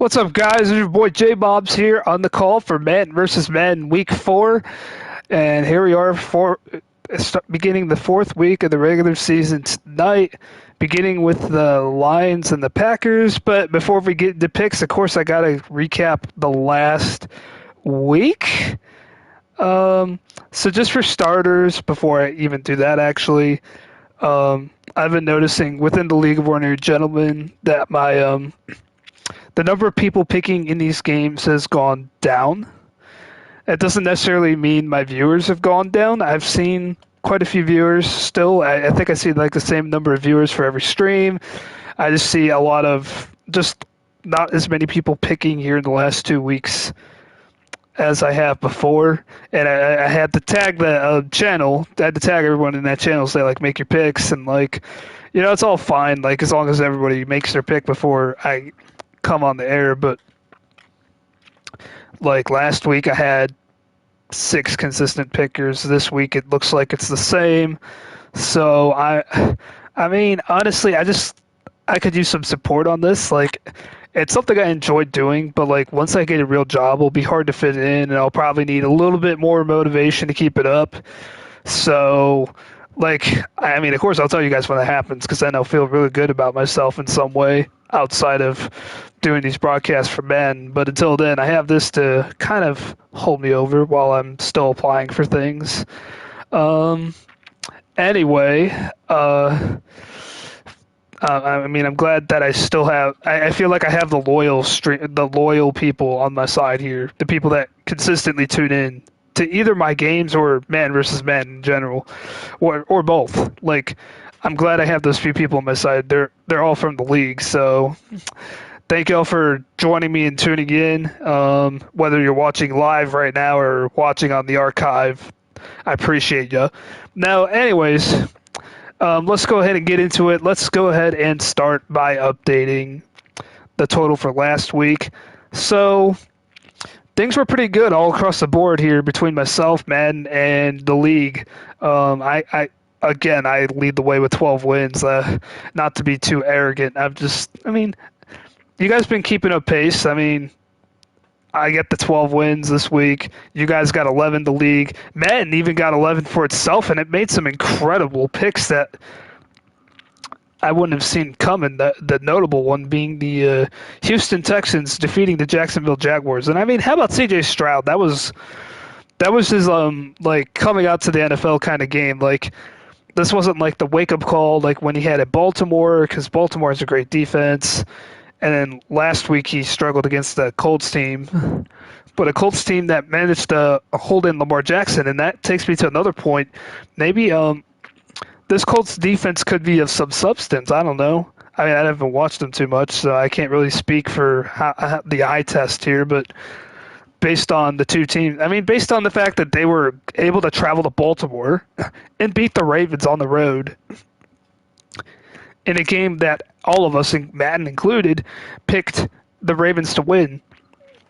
What's up, guys? It's your boy J Bobs here on the call for Madden versus Madden Week 4. And here we are beginning the fourth week of the regular season tonight, beginning with the Lions and the Packers. But before we get into picks, of course, I got to recap the last week. So just for starters, before I even do that, actually, I've been noticing within the League of Ordinary Gentlemen that the number of people picking in these games has gone down. It doesn't necessarily mean my viewers have gone down. I've seen quite a few viewers still. I think I see like the same number of viewers for every stream. I just see a lot of just not as many people picking here in the last 2 weeks as I have before. And I had to tag the channel. I had to tag everyone in that channel, say like make your picks and like, it's all fine. Like as long as everybody makes their pick before I come on the air. But like last week I had 6 consistent pickers. This week it looks like it's the same. So I mean honestly I could use some support on this. Like it's something I enjoy doing, but like once I get a real job it'll be hard to fit in and I'll probably need a little bit more motivation to keep it up. So like I mean of course I'll tell you guys when that happens because then I'll feel really good about myself in some way outside of doing these broadcasts for men. But until then, I have this to kind of hold me over while I'm still applying for things. Anyway, I mean, I'm glad that I still have. I feel like I have the loyal people on my side here, the people that consistently tune in to either my games or man versus man in general, or both. Like, I'm glad I have those few people on my side. They're all from the league, so thank y'all for joining me and tuning in. Whether you're watching live right now or watching on the archive, I appreciate you. Now, anyways, let's go ahead and get into it. Let's go ahead and start by updating the total for last week. So things were pretty good all across the board here between myself, Madden, and the league. I lead the way with 12 wins. Not to be too arrogant. I mean, you guys been keeping up pace. I mean, I get the 12 wins this week. You guys got 11 the league. Madden even got 11 for itself, and it made some incredible picks that I wouldn't have seen coming. The notable one being the Houston Texans defeating the Jacksonville Jaguars. And I mean, how about C.J. Stroud? That was his like coming out to the NFL kind of game. Like this wasn't like the wake up call like when he had at Baltimore, because Baltimore has a great defense. And then last week he struggled against the Colts team, but a Colts team that managed to hold in Lamar Jackson. And that takes me to another point. Maybe this Colts defense could be of some substance. I don't know. I mean, I haven't watched them too much, so I can't really speak for the eye test here. But based on the two teams, I mean, based on the fact that they were able to travel to Baltimore and beat the Ravens on the road in a game that all of us, Madden included, picked the Ravens to win.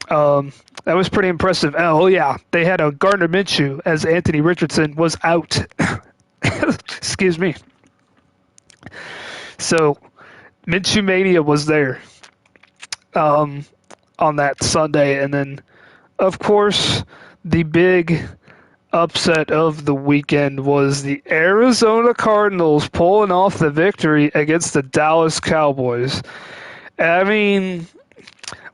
That was pretty impressive. Oh, yeah, they had a Gardner Minshew as Anthony Richardson was out. Excuse me. So, Minshew Mania was there on that Sunday. And then, of course, the big upset of the weekend was the Arizona Cardinals pulling off the victory against the Dallas Cowboys. I mean,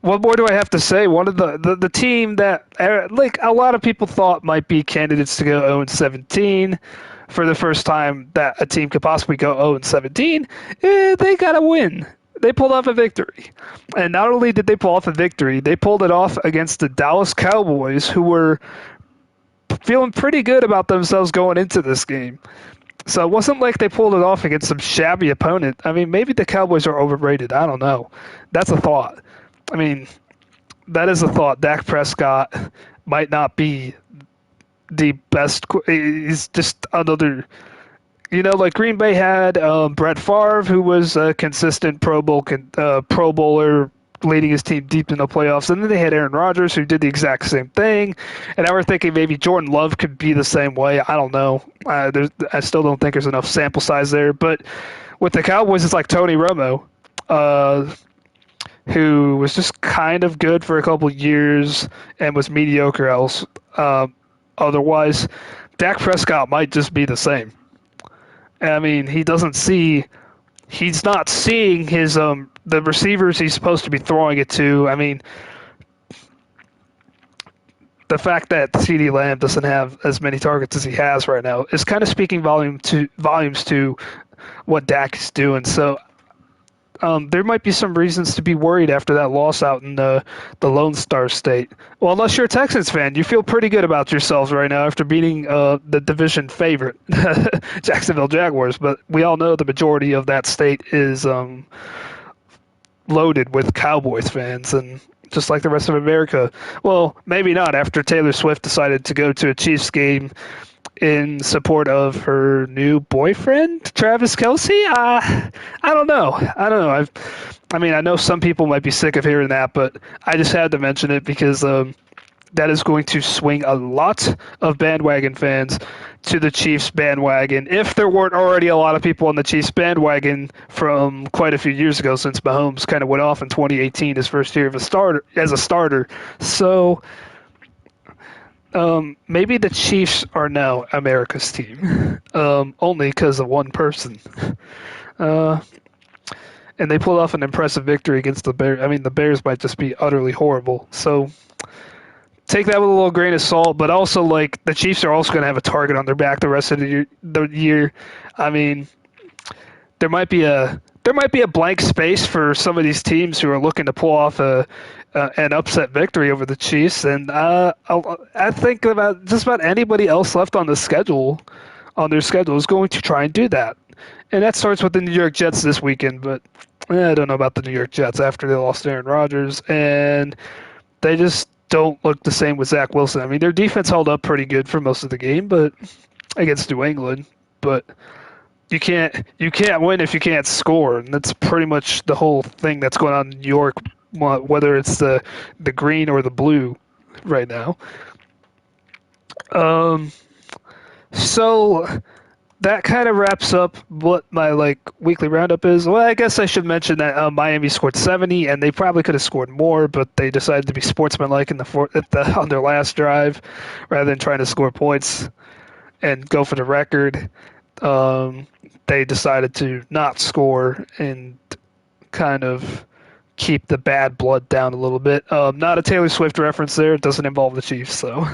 what more do I have to say? One of the team that like a lot of people thought might be candidates to go 0-17 for the first time that a team could possibly go 0-17. They got a win. They pulled off a victory. And not only did they pull off a victory, they pulled it off against the Dallas Cowboys, who were feeling pretty good about themselves going into this game. So it wasn't like they pulled it off against some shabby opponent. I mean, maybe the Cowboys are overrated. I don't know. That's a thought. I mean, that is a thought. Dak Prescott might not be the best. He's just another, like Green Bay had Brett Favre, who was a consistent Pro Bowler, leading his team deep in the playoffs. And then they had Aaron Rodgers, who did the exact same thing. And now we're thinking maybe Jordan Love could be the same way. I don't know. I still don't think there's enough sample size there. But with the Cowboys, it's like Tony Romo. who was just kind of good for a couple years and was mediocre else. Otherwise, Dak Prescott might just be the same. I mean, he's not seeing his the receivers he's supposed to be throwing it to. I mean, the fact that CeeDee Lamb doesn't have as many targets as he has right now is kind of speaking volumes to what Dak is doing. So there might be some reasons to be worried after that loss out in the Lone Star State. Well, unless you're a Texans fan, you feel pretty good about yourselves right now after beating the division favorite, Jacksonville Jaguars. But we all know the majority of that state is loaded with Cowboys fans, and just like the rest of America. Well, maybe not after Taylor Swift decided to go to a Chiefs game in support of her new boyfriend, Travis Kelce. I don't know. I mean, I know some people might be sick of hearing that, but I just had to mention it because that is going to swing a lot of bandwagon fans to the Chiefs bandwagon. If there weren't already a lot of people on the Chiefs bandwagon from quite a few years ago, since Mahomes kind of went off in 2018, his first year as a starter. So maybe the Chiefs are now America's team, only because of one person. And they pulled off an impressive victory against the Bears. I mean, the Bears might just be utterly horrible. So take that with a little grain of salt, but also like the Chiefs are also going to have a target on their back the rest of the year. I mean, there might be a blank space for some of these teams who are looking to pull off an upset victory over the Chiefs, and I think about just about anybody else left on their schedule is going to try and do that, and that starts with the New York Jets this weekend. But I don't know about the New York Jets after they lost Aaron Rodgers, and they just don't look the same with Zach Wilson. I mean, their defense held up pretty good for most of the game, but against New England, but you can't win if you can't score, and that's pretty much the whole thing that's going on in New York, whether it's the green or the blue right now. So that kind of wraps up what my weekly roundup is. Well, I guess I should mention that Miami scored 70, and they probably could have scored more, but they decided to be sportsmanlike on their last drive, rather than trying to score points and go for the record. They decided to not score and kind of keep the bad blood down a little bit. Not a Taylor Swift reference there. It doesn't involve the Chiefs, so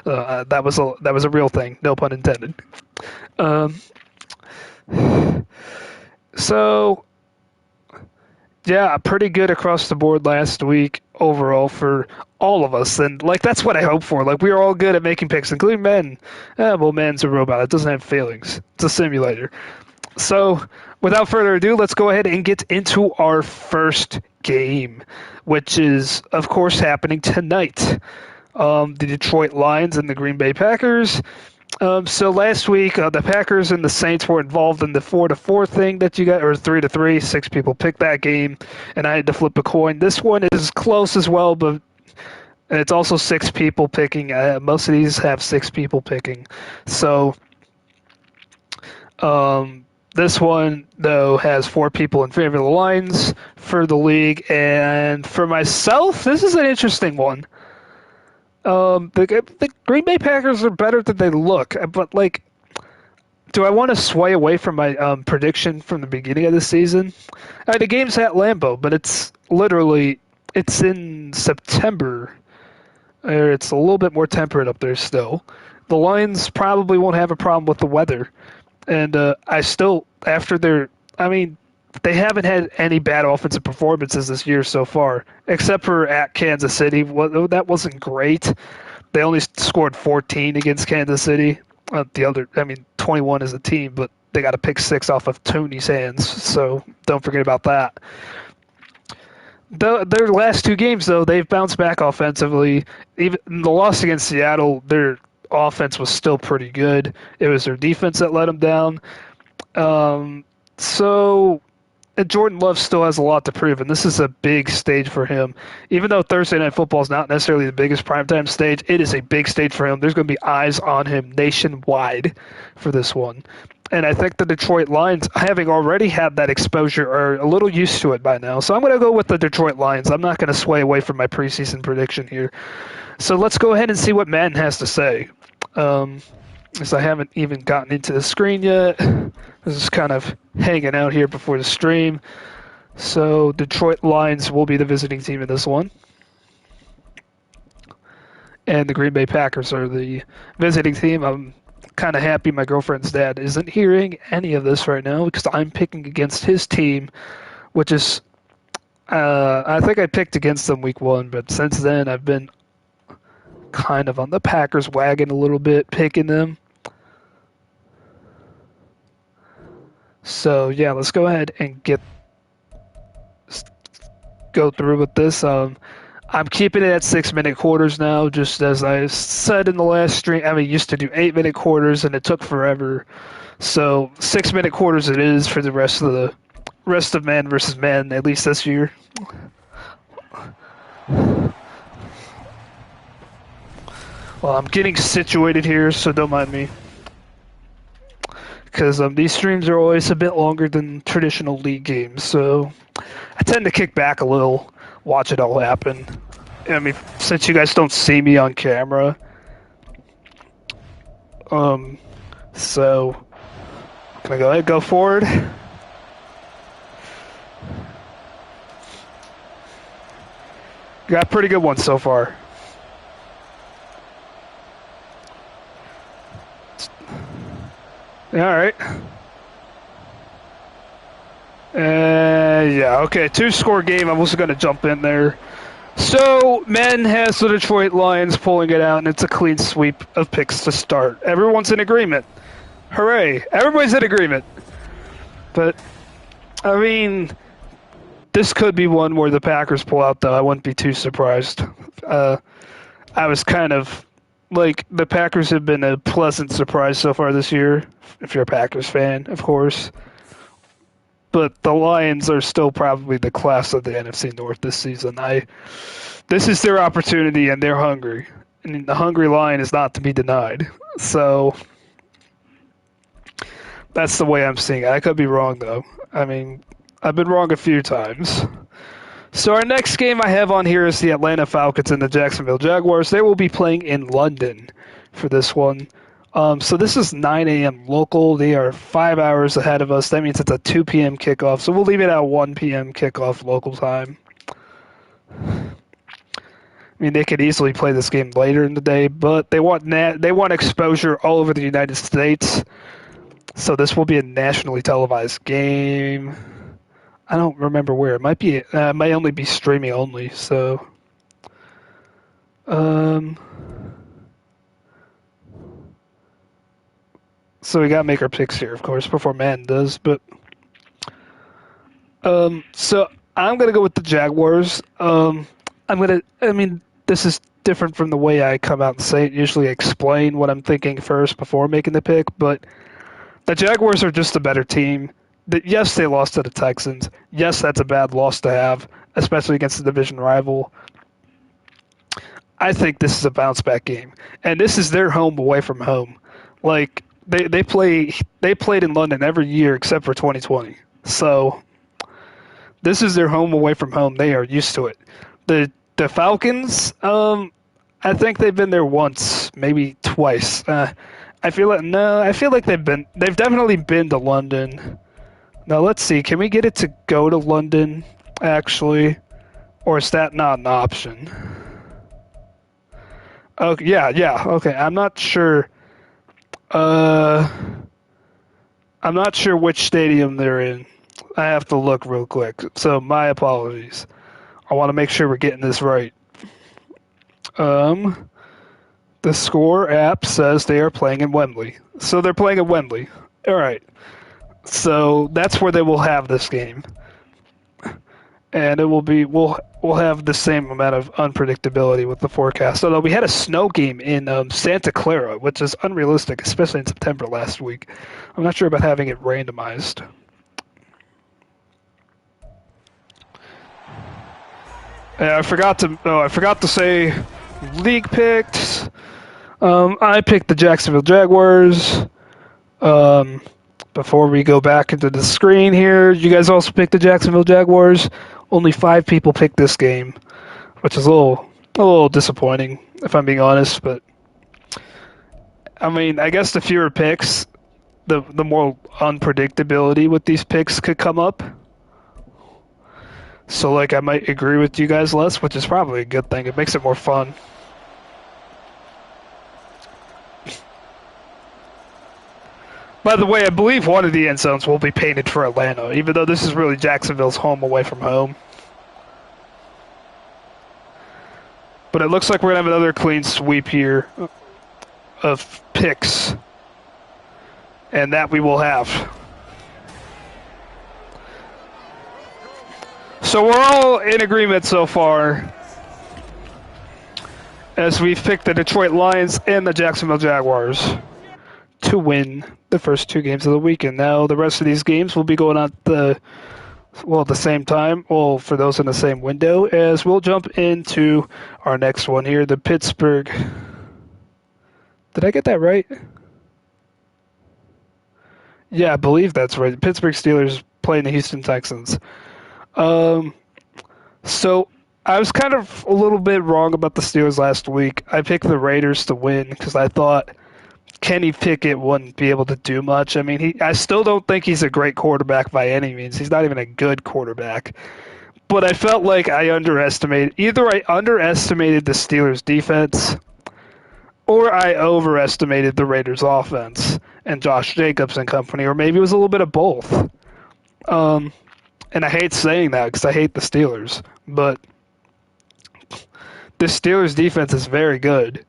that was a real thing. No pun intended. So yeah, pretty good across the board last week overall for all of us, and that's what I hope for. We are all good at making picks, including Madden. Well, Madden's a robot. It doesn't have failings. It's a simulator. So without further ado, let's go ahead and get into our first game, which is, of course, happening tonight. The Detroit Lions and the Green Bay Packers. So last week, the Packers and the Saints were involved in the 4-4 thing that you got, or 3-3. 6 people picked that game, and I had to flip a coin. This one is close as well, but it's also 6 people picking. Most of these have 6 people picking. So this one, though, has 4 people in favor of the Lions for the league. And for myself, this is an interesting one. The Green Bay Packers are better than they look, but do I want to sway away from my prediction from the beginning of the season? The game's at Lambeau, but it's in September. It's a little bit more temperate up there still. The Lions probably won't have a problem with the weather, and they haven't had any bad offensive performances this year so far, except for at Kansas City. That wasn't great. They only scored 14 against Kansas City. 21 as a team, but they got a pick 6 off of Tony's hands, so don't forget about that. Their last 2 games, though, they've bounced back offensively. Even the loss against Seattle, their offense was still pretty good. It was their defense that let them down. And Jordan Love still has a lot to prove, and this is a big stage for him. Even though Thursday Night Football is not necessarily the biggest primetime stage, it is a big stage for him. There's going to be eyes on him nationwide for this one. And I think the Detroit Lions, having already had that exposure, are a little used to it by now. So I'm going to go with the Detroit Lions. I'm not going to sway away from my preseason prediction here. So let's go ahead and see what Madden has to say. As I haven't even gotten into the screen yet. This is kind of hanging out here before the stream. So Detroit Lions will be the visiting team in this one. And the Green Bay Packers are the visiting team. I'm kind of happy my girlfriend's dad isn't hearing any of this right now because I'm picking against his team, which is, I think I picked against them week 1, but since then I've been kind of on the Packers wagon a little bit, picking them. So yeah, let's go ahead and go through with this. I'm keeping it at 6-minute quarters now, just as I said in the last stream. I mean, used to do 8-minute quarters, and it took forever. So 6-minute quarters it is for the rest of man versus man, at least this year. Well, I'm getting situated here, so don't mind me. Because these streams are always a bit longer than traditional league games, so I tend to kick back a little, watch it all happen. I mean, since you guys don't see me on camera, so can I go ahead, go forward? Got a pretty good one so far. All right. Yeah, okay. 2-score game. I'm also going to jump in there. So, Men has the Detroit Lions pulling it out, and it's a clean sweep of picks to start. Everyone's in agreement. Hooray. Everybody's in agreement. But, I mean, this could be one where the Packers pull out, though. I wouldn't be too surprised. I was kind of, like, the Packers have been a pleasant surprise so far this year, if you're a Packers fan, of course. But the Lions are still probably the class of the NFC North this season. This is their opportunity, and they're hungry. And the hungry lion is not to be denied. So that's the way I'm seeing it. I could be wrong, though. I mean, I've been wrong a few times. So our next game I have on here is the Atlanta Falcons and the Jacksonville Jaguars. They will be playing in London for this one. So this is 9 a.m. local. They are 5 hours ahead of us. That means it's a 2 p.m. kickoff. So we'll leave it at 1 p.m. kickoff local time. I mean, they could easily play this game later in the day, but they want exposure all over the United States. So this will be a nationally televised game. I don't remember where. It might only be streaming only. So, so we gotta make our picks here, of course, before Madden does. But, so I'm gonna go with the Jaguars. I mean, this is different from the way I come out and say it. Usually, I explain what I'm thinking first before making the pick. But the Jaguars are just a better team. Yes, they lost to the Texans. Yes, that's a bad loss to have, especially against the division rival. I think this is a bounce back game, and this is their home away from home. Like they played in London every year except for 2020. So this is their home away from home. They are used to it. The Falcons, I think they've been there once, maybe twice. I feel like they've definitely been to London. Now, let's see. Can we get it to go to London, actually? Or is that not an option? Okay, yeah. Okay, I'm not sure. I'm not sure which stadium they're in. I have to look real quick. So, my apologies. I want to make sure we're getting this right. The Score app says they are playing in Wembley. So, they're playing at Wembley. All right. So that's where they will have this game, and it will be we'll have the same amount of unpredictability with the forecast. Although we had a snow game in Santa Clara, which is unrealistic, especially in September last week. I'm not sure about having it randomized. I forgot to say league picks. I picked the Jacksonville Jaguars. Before we go back into the screen here, you guys also picked the Jacksonville Jaguars. Only 5 people picked this game, which is a little disappointing, if I'm being honest. But I mean, I guess the fewer picks, the more unpredictability with these picks could come up. So like, I might agree with you guys less, which is probably a good thing. It makes it more fun. By the way, I believe one of the end zones will be painted for Atlanta, even though this is really Jacksonville's home away from home. But it looks like we're going to have another clean sweep here of picks. And that we will have. So we're all in agreement so far as we've picked the Detroit Lions and the Jacksonville Jaguars to win the first 2 games of the weekend. Now the rest of these games will be going on at the same time. Well, for those in the same window, as we'll jump into our next one here, the Pittsburgh. Did I get that right? Yeah, I believe that's right. The Pittsburgh Steelers playing the Houston Texans. So I was kind of a little bit wrong about the Steelers last week. I picked the Raiders to win because I thought Kenny Pickett wouldn't be able to do much. I mean, I still don't think he's a great quarterback by any means. He's not even a good quarterback. But I felt like I underestimated the Steelers' defense, or I overestimated the Raiders' offense and Josh Jacobs and company, or maybe it was a little bit of both. And I hate saying that because I hate the Steelers, but the Steelers' defense is very good,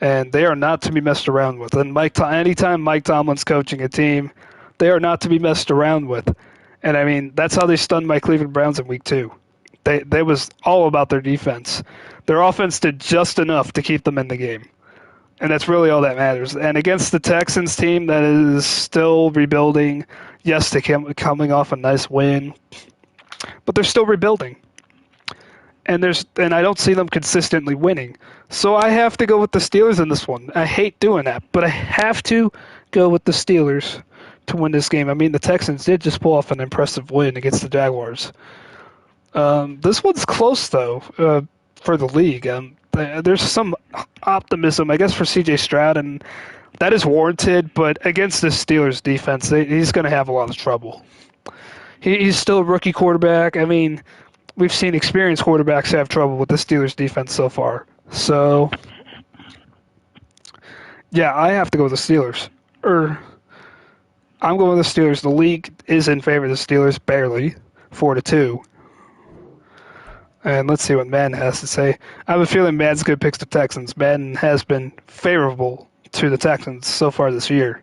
and they are not to be messed around with. And anytime Mike Tomlin's coaching a team, they are not to be messed around with. And I mean, that's how they stunned my Cleveland Browns in week 2. They was all about their defense. Their offense did just enough to keep them in the game. And that's really all that matters. And against the Texans team that is still rebuilding, yes, they coming off a nice win, but they're still rebuilding. And I don't see them consistently winning. So I have to go with the Steelers in this one. I hate doing that, but I have to go with the Steelers to win this game. I mean, the Texans did just pull off an impressive win against the Jaguars. This one's close, though, for the league. There's some optimism, I guess, for C.J. Stroud, and that is warranted, but against the Steelers' defense, he's going to have a lot of trouble. He's still a rookie quarterback. I mean, we've seen experienced quarterbacks have trouble with the Steelers' defense so far. So, yeah, I have to go with the Steelers. I'm going with the Steelers. The league is in favor of the Steelers, barely, 4-2. And let's see what Madden has to say. I have a feeling Madden's going to pick the Texans. Madden has been favorable to the Texans so far this year.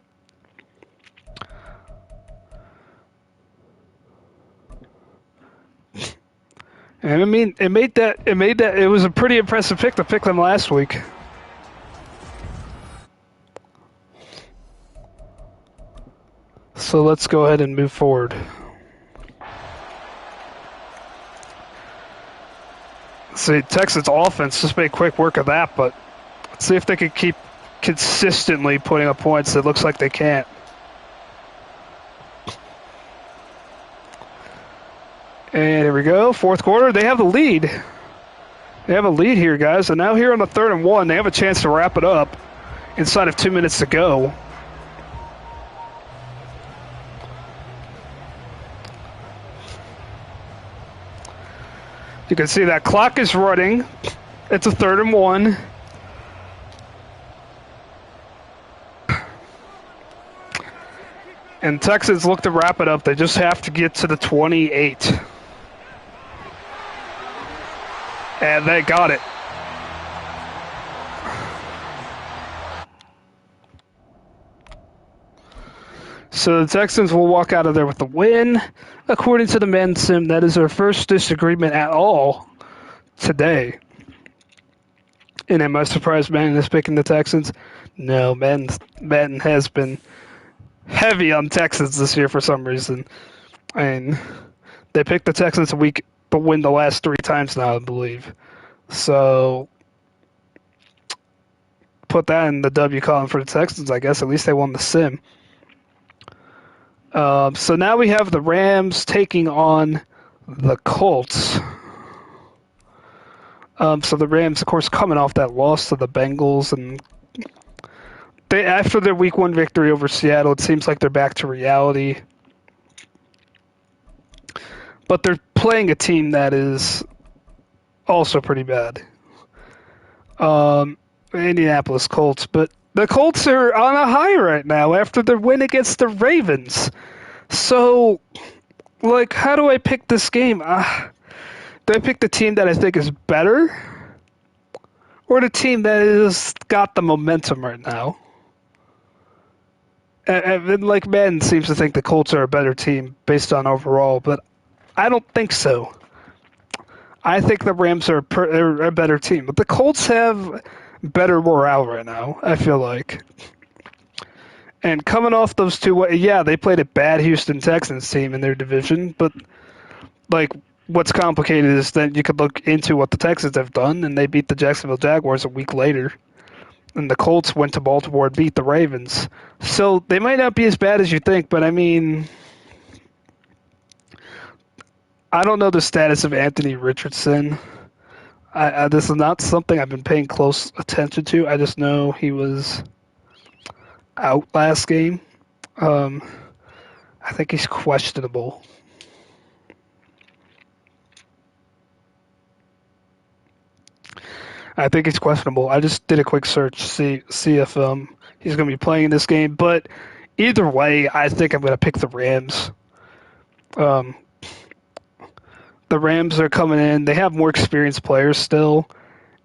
And I mean, it was a pretty impressive pick to pick them last week. So let's go ahead and move forward. See, Texas offense just made quick work of that, but let's see if they can keep consistently putting up points. It looks like they can't. And here we go, fourth quarter. They have the lead. They have a lead here, guys. And now here on the 3rd and 1, they have a chance to wrap it up inside of 2 minutes to go. You can see that clock is running. It's a 3rd and 1. And Texans look to wrap it up. They just have to get to the 28. And they got it. So the Texans will walk out of there with the win. According to the Madden Sim, that is our first disagreement at all today. And am I surprised Madden is picking the Texans? No, Madden has been heavy on Texans this year for some reason. I mean, they picked the Texans but win the last 3 times now, I believe. So put that in the W column for the Texans, I guess. At least they won the Sim. So now we have the Rams taking on the Colts. So the Rams, of course, coming off that loss to the Bengals, and after their Week 1 victory over Seattle, it seems like they're back to reality. But they're playing a team that is also pretty bad. Indianapolis Colts, but the Colts are on a high right now after their win against the Ravens. So, like, how do I pick this game? Do I pick the team that I think is better, or the team that has got the momentum right now? And like Madden seems to think the Colts are a better team based on overall, but I don't think so. I think the Rams are a better team, but the Colts have better morale right now, I feel like. And coming off those two, yeah, they played a bad Houston Texans team in their division, but like what's complicated is that you could look into what the Texans have done, and they beat the Jacksonville Jaguars a week later. And the Colts went to Baltimore and beat the Ravens. So they might not be as bad as you think, but I mean, I don't know the status of Anthony Richardson. This is not something I've been paying close attention to. I just know he was out last game. I think he's questionable. I think he's questionable. I just did a quick search, see if he's going to be playing in this game. But either way, I think I'm going to pick the Rams. Um, the Rams are coming in. They have more experienced players still,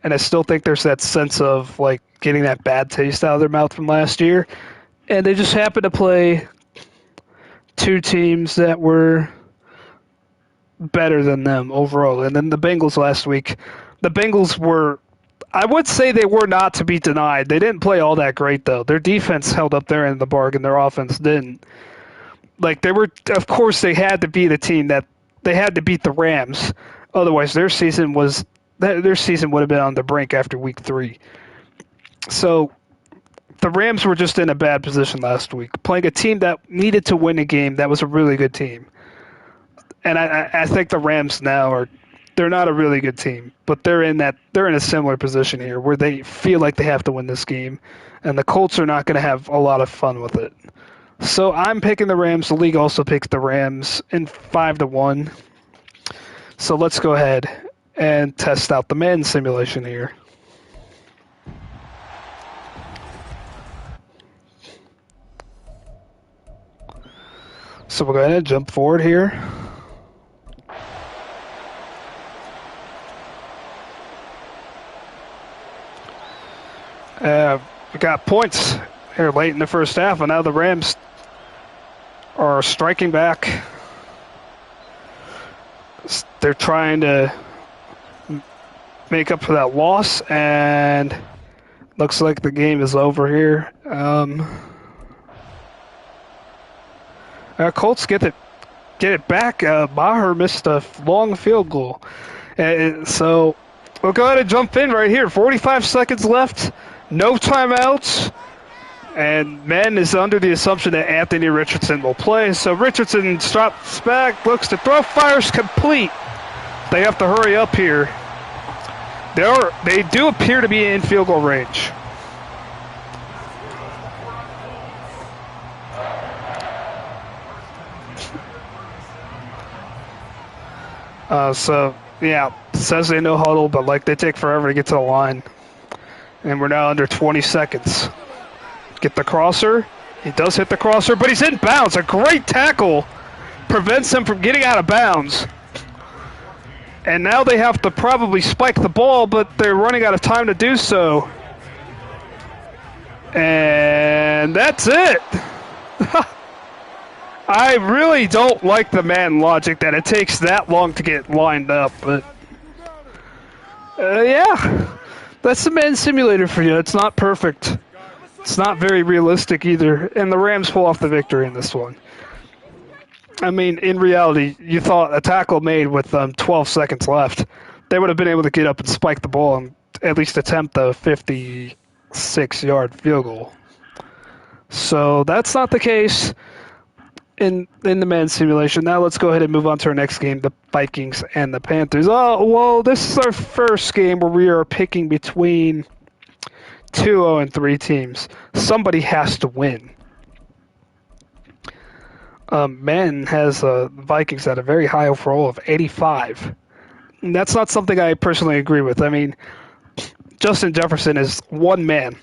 and I still think there's that sense of like getting that bad taste out of their mouth from last year. And they just happen to play two teams that were better than them overall. And then the Bengals last week, the Bengals were, I would say they were not to be denied. They didn't play all that great, though. Their defense held up their end of the bargain. Their offense didn't. Like, they were, of course, they had to beat a team that, they had to beat the Rams. Otherwise, their season would have been on the brink after week 3. So, the Rams were just in a bad position last week, playing a team that needed to win a game that was a really good team. And I think the Rams now are, they're not a really good team, but they're in a similar position here where they feel like they have to win this game, and the Colts are not going to have a lot of fun with it. So I'm picking the Rams. The league also picks the Rams in 5-1. So let's go ahead and test out the Madden simulation here. So we'll go ahead and jump forward here. We got points here late in the first half, and now the Rams are striking back. They're trying to make up for that loss, and looks like the game is over here. Colts get it back. Maher missed a long field goal. So we'll go ahead and jump in right here. 45 seconds left. No timeouts. And Madden is under the assumption that Anthony Richardson will play. So Richardson drops back, looks to throw, fires complete. They have to hurry up here. They do appear to be in field goal range. So, yeah, it says they no huddle, but like they take forever to get to the line. And we're now under 20 seconds. Get the crosser. He does hit the crosser, but he's in bounds. A great tackle prevents him from getting out of bounds. And now they have to probably spike the ball, but they're running out of time to do so. And that's it. I really don't like the Madden logic that it takes that long to get lined up, but yeah, that's the Madden simulator for you. It's not perfect. It's not very realistic either, and the Rams pull off the victory in this one. I mean, in reality, you thought a tackle made with 12 seconds left, they would have been able to get up and spike the ball and at least attempt the 56-yard field goal. So that's not the case. in the man simulation. Now let's go ahead and move on to our next game, the Vikings and the Panthers. Oh, well, this is our first game where we are picking between 2-0-3 teams. Somebody has to win. Madden has Vikings at a very high overall of 85. And that's not something I personally agree with. I mean, Justin Jefferson is one man.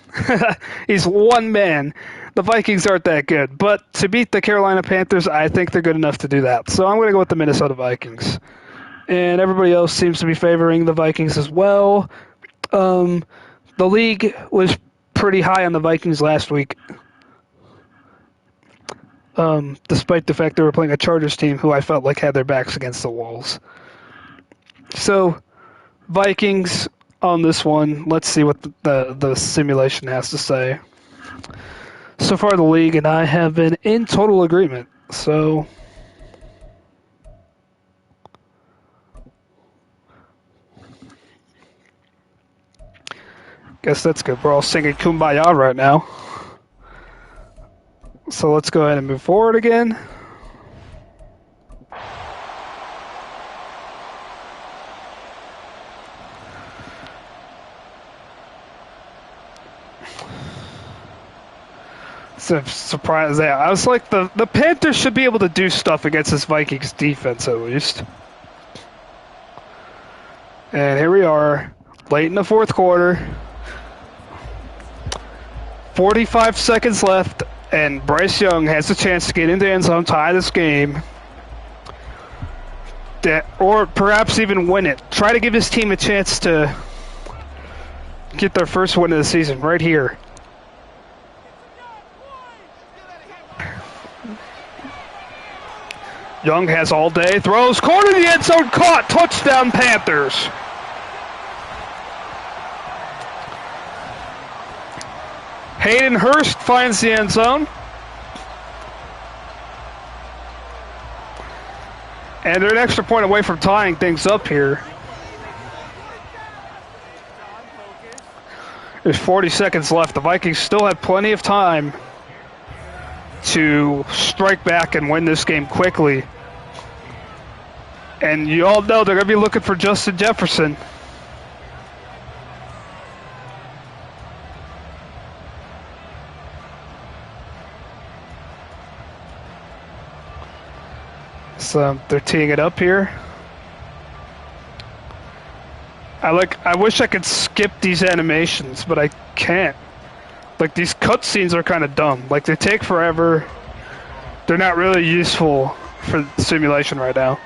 He's one man. The Vikings aren't that good. But to beat the Carolina Panthers, I think they're good enough to do that. So I'm going to go with the Minnesota Vikings. And everybody else seems to be favoring the Vikings as well. The league was pretty high on the Vikings last week, despite the fact they were playing a Chargers team who I felt like had their backs against the walls. So, Vikings on this one. Let's see what the simulation has to say. So far, the league and I have been in total agreement. So, guess that's good. We're all singing Kumbaya right now. So let's go ahead and move forward again. So surprised that I was like the Panthers should be able to do stuff against this Vikings defense at least. And here we are, late in the fourth quarter. 45 seconds left, and Bryce Young has a chance to get into the end zone, tie this game, or perhaps even win it. Try to give his team a chance to get their first win of the season right here. Young has all day, throws, corner of the end zone, caught, touchdown Panthers. Hayden Hurst finds the end zone. And they're an extra point away from tying things up here. There's 40 seconds left. The Vikings still have plenty of time to strike back and win this game quickly. And you all know they're going to be looking for Justin Jefferson. So they're teeing it up here. I wish I could skip these animations, but I can't. Like, these cutscenes are kind of dumb. Like, they take forever. They're not really useful for simulation right now.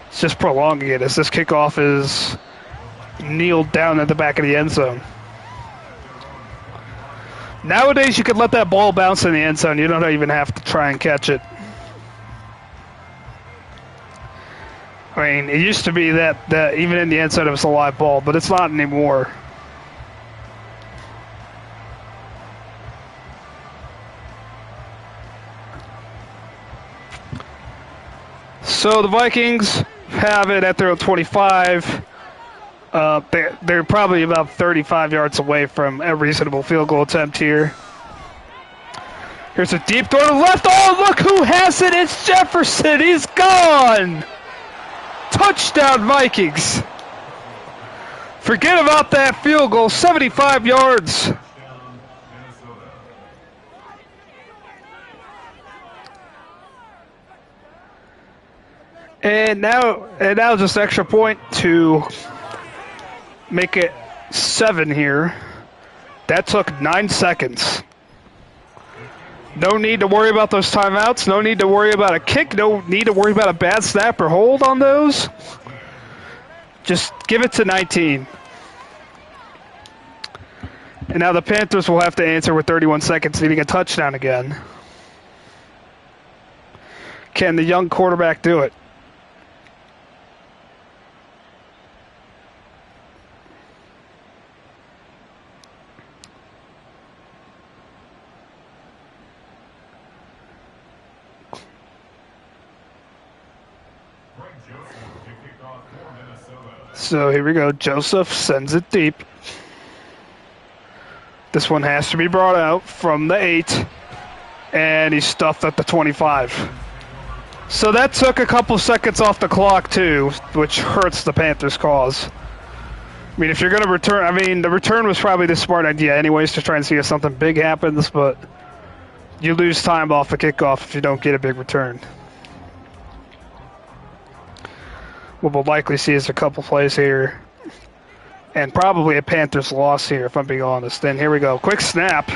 It's just prolonging it as this kickoff is kneeled down at the back of the end zone. Nowadays, you could let that ball bounce in the end zone. You don't even have to try and catch it. I mean, it used to be that even in the end zone it was a live ball, but it's not anymore. So the Vikings have it at their own 25. They're probably about 35 yards away from a reasonable field goal attempt here. Here's a deep throw to the left. Oh, look who has it. It's Jefferson. He's gone. Touchdown, Vikings. Forget about that field goal. 75 yards. And now just extra point to make it 7 here. That took 9 seconds. No need to worry about those timeouts. No need to worry about a kick. No need to worry about a bad snap or hold on those. Just give it to 19. And now the Panthers will have to answer with 31 seconds, needing a touchdown again. Can the young quarterback do it? So here we go. Joseph sends it deep. This one has to be brought out from the 8. And he's stuffed at the 25. So that took a couple seconds off the clock too, which hurts the Panthers' cause. I mean, if you're going to return, I mean, the return was probably the smart idea anyways to try and see if something big happens, but you lose time off the kickoff if you don't get a big return. What we'll likely see is a couple plays here, and probably a Panthers loss here, if I'm being honest. And here we go. Quick snap.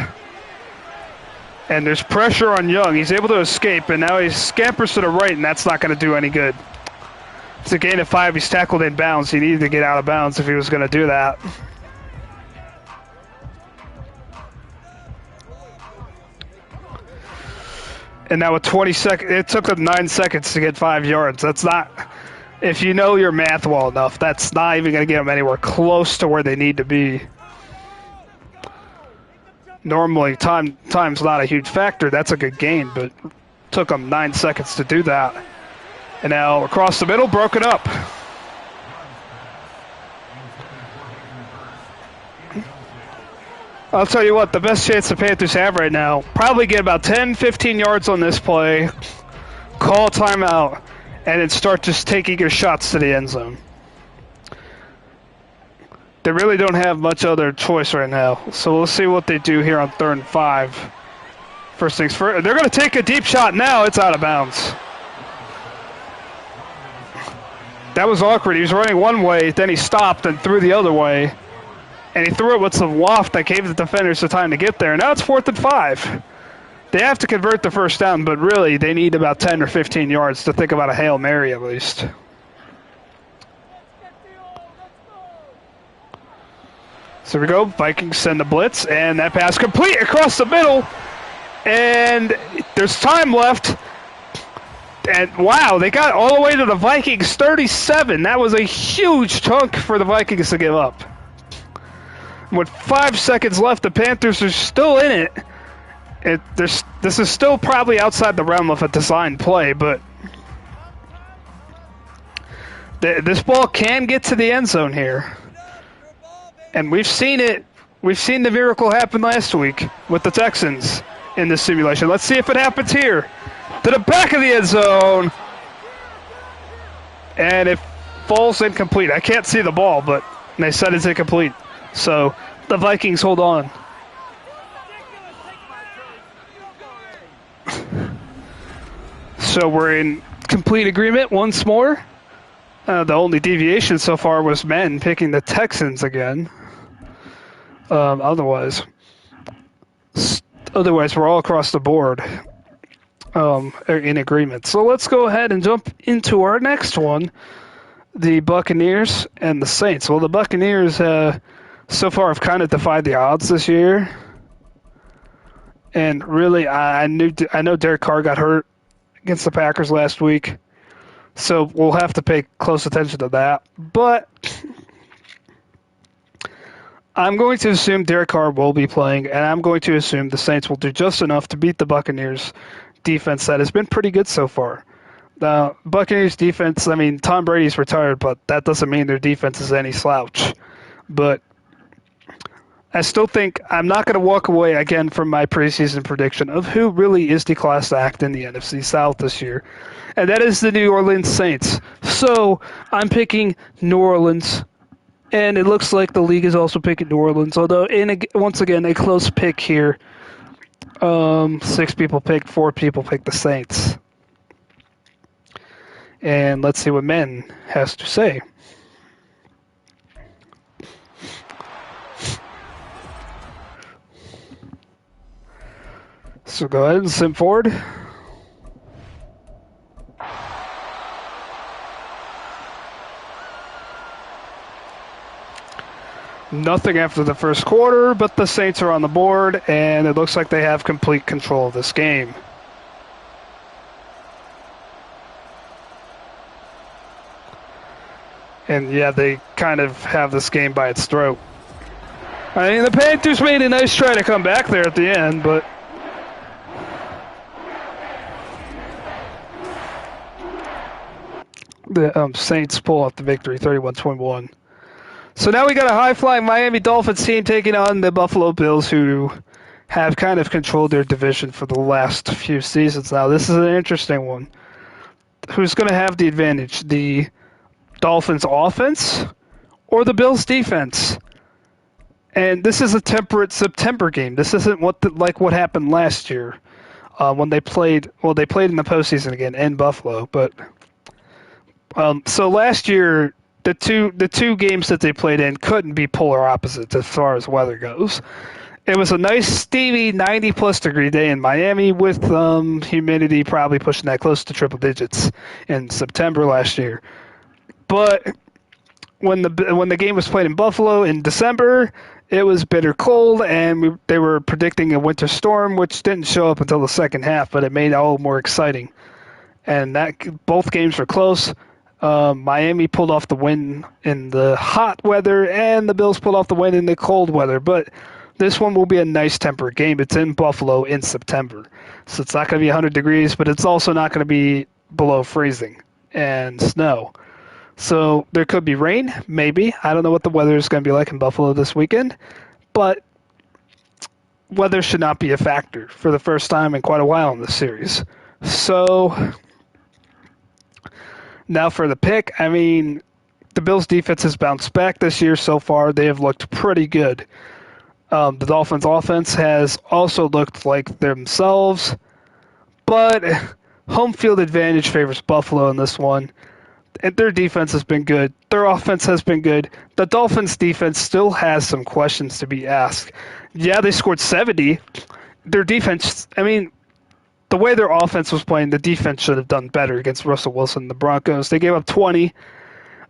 And there's pressure on Young. He's able to escape, and now he scampers to the right, and that's not going to do any good. It's a gain of 5. He's tackled in bounds. He needed to get out of bounds if he was going to do that. And now with 20 seconds, it took them 9 seconds to get 5 yards. That's not, if you know your math well enough, that's not even going to get them anywhere close to where they need to be. Normally, time's not a huge factor. That's a good gain, but it took them 9 seconds to do that. And now across the middle, broken up. I'll tell you what, the best chance the Panthers have right now, probably get about 10, 15 yards on this play, call timeout, and then start just taking your shots to the end zone. They really don't have much other choice right now. So we'll see what they do here on 3rd and 5. First things first. They're going to take a deep shot now. It's out of bounds. That was awkward. He was running one way, then he stopped and threw the other way. And he threw it with some waft that gave the defenders the time to get there. Now it's 4th and 5. They have to convert the first down, but really they need about 10 or 15 yards to think about a Hail Mary at least. So here we go. Vikings send the blitz, and that pass complete across the middle. And there's time left. And wow, they got all the way to the Vikings 37. That was a huge chunk for the Vikings to give up. With 5 seconds left, the Panthers are still in it. This is still probably outside the realm of a design play, but this ball can get to the end zone here. And we've seen it. We've seen the miracle happen last week with the Texans in this simulation. Let's see if it happens here. To the back of the end zone. And it falls incomplete. I can't see the ball, but they said it's incomplete. So the Vikings hold on. So we're in complete agreement once more. The only deviation so far was Madden picking the Texans again. Otherwise, we're all across the board in agreement. So let's go ahead and jump into our next one, the Buccaneers and the Saints. Well, the Buccaneers so far have kind of defied the odds this year. And really, I know Derek Carr got hurt against the Packers last week. So we'll have to pay close attention to that. But I'm going to assume Derek Carr will be playing, and I'm going to assume the Saints will do just enough to beat the Buccaneers defense that has been pretty good so far. The Buccaneers defense, I mean, Tom Brady's retired, but that doesn't mean their defense is any slouch. But I still think I'm not going to walk away again from my preseason prediction of who really is the class act in the NFC South this year, and that is the New Orleans Saints. So I'm picking New Orleans, and it looks like the league is also picking New Orleans, although once again a close pick here. 6 people picked, 4 people picked the Saints. And let's see what Men has to say. So go ahead and sim forward. Nothing after the first quarter, but the Saints are on the board, and it looks like they have complete control of this game. And yeah, they kind of have this game by its throat. I mean, the Panthers made a nice try to come back there at the end, but the Saints pull off the victory, 31-21. So now we got a high-flying Miami Dolphins team taking on the Buffalo Bills, who have kind of controlled their division for the last few seasons now. This is an interesting one. who's going to have the advantage? The Dolphins offense or the Bills defense? And this is a temperate September game. This isn't like what happened last year when they played. Well, they played in the postseason again in Buffalo. But so last year, the two games that they played in couldn't be polar opposites as far as weather goes. It was a nice steamy 90-plus degree day in Miami with humidity probably pushing that close to triple digits in September last year. But when the game was played in Buffalo in December, it was bitter cold, and they were predicting a winter storm, which didn't show up until the second half, but it made it all more exciting. And both games were close. Miami pulled off the win in the hot weather, and the Bills pulled off the win in the cold weather. But this one will be a nice temperate game. It's in Buffalo in September. So it's not going to be 100 degrees, but it's also not going to be below freezing and snow. So there could be rain, maybe. I don't know what the weather is going to be like in Buffalo this weekend. But weather should not be a factor for the first time in quite a while in this series. So now for the pick, I mean, the Bills' defense has bounced back this year so far. They have looked pretty good. The Dolphins' offense has also looked like themselves, but home field advantage favors Buffalo in this one. And their defense has been good. Their offense has been good. The Dolphins' defense still has some questions to be asked. Yeah, they scored 70. Their defense, I mean, the way their offense was playing, the defense should have done better against Russell Wilson and the Broncos. They gave up 20.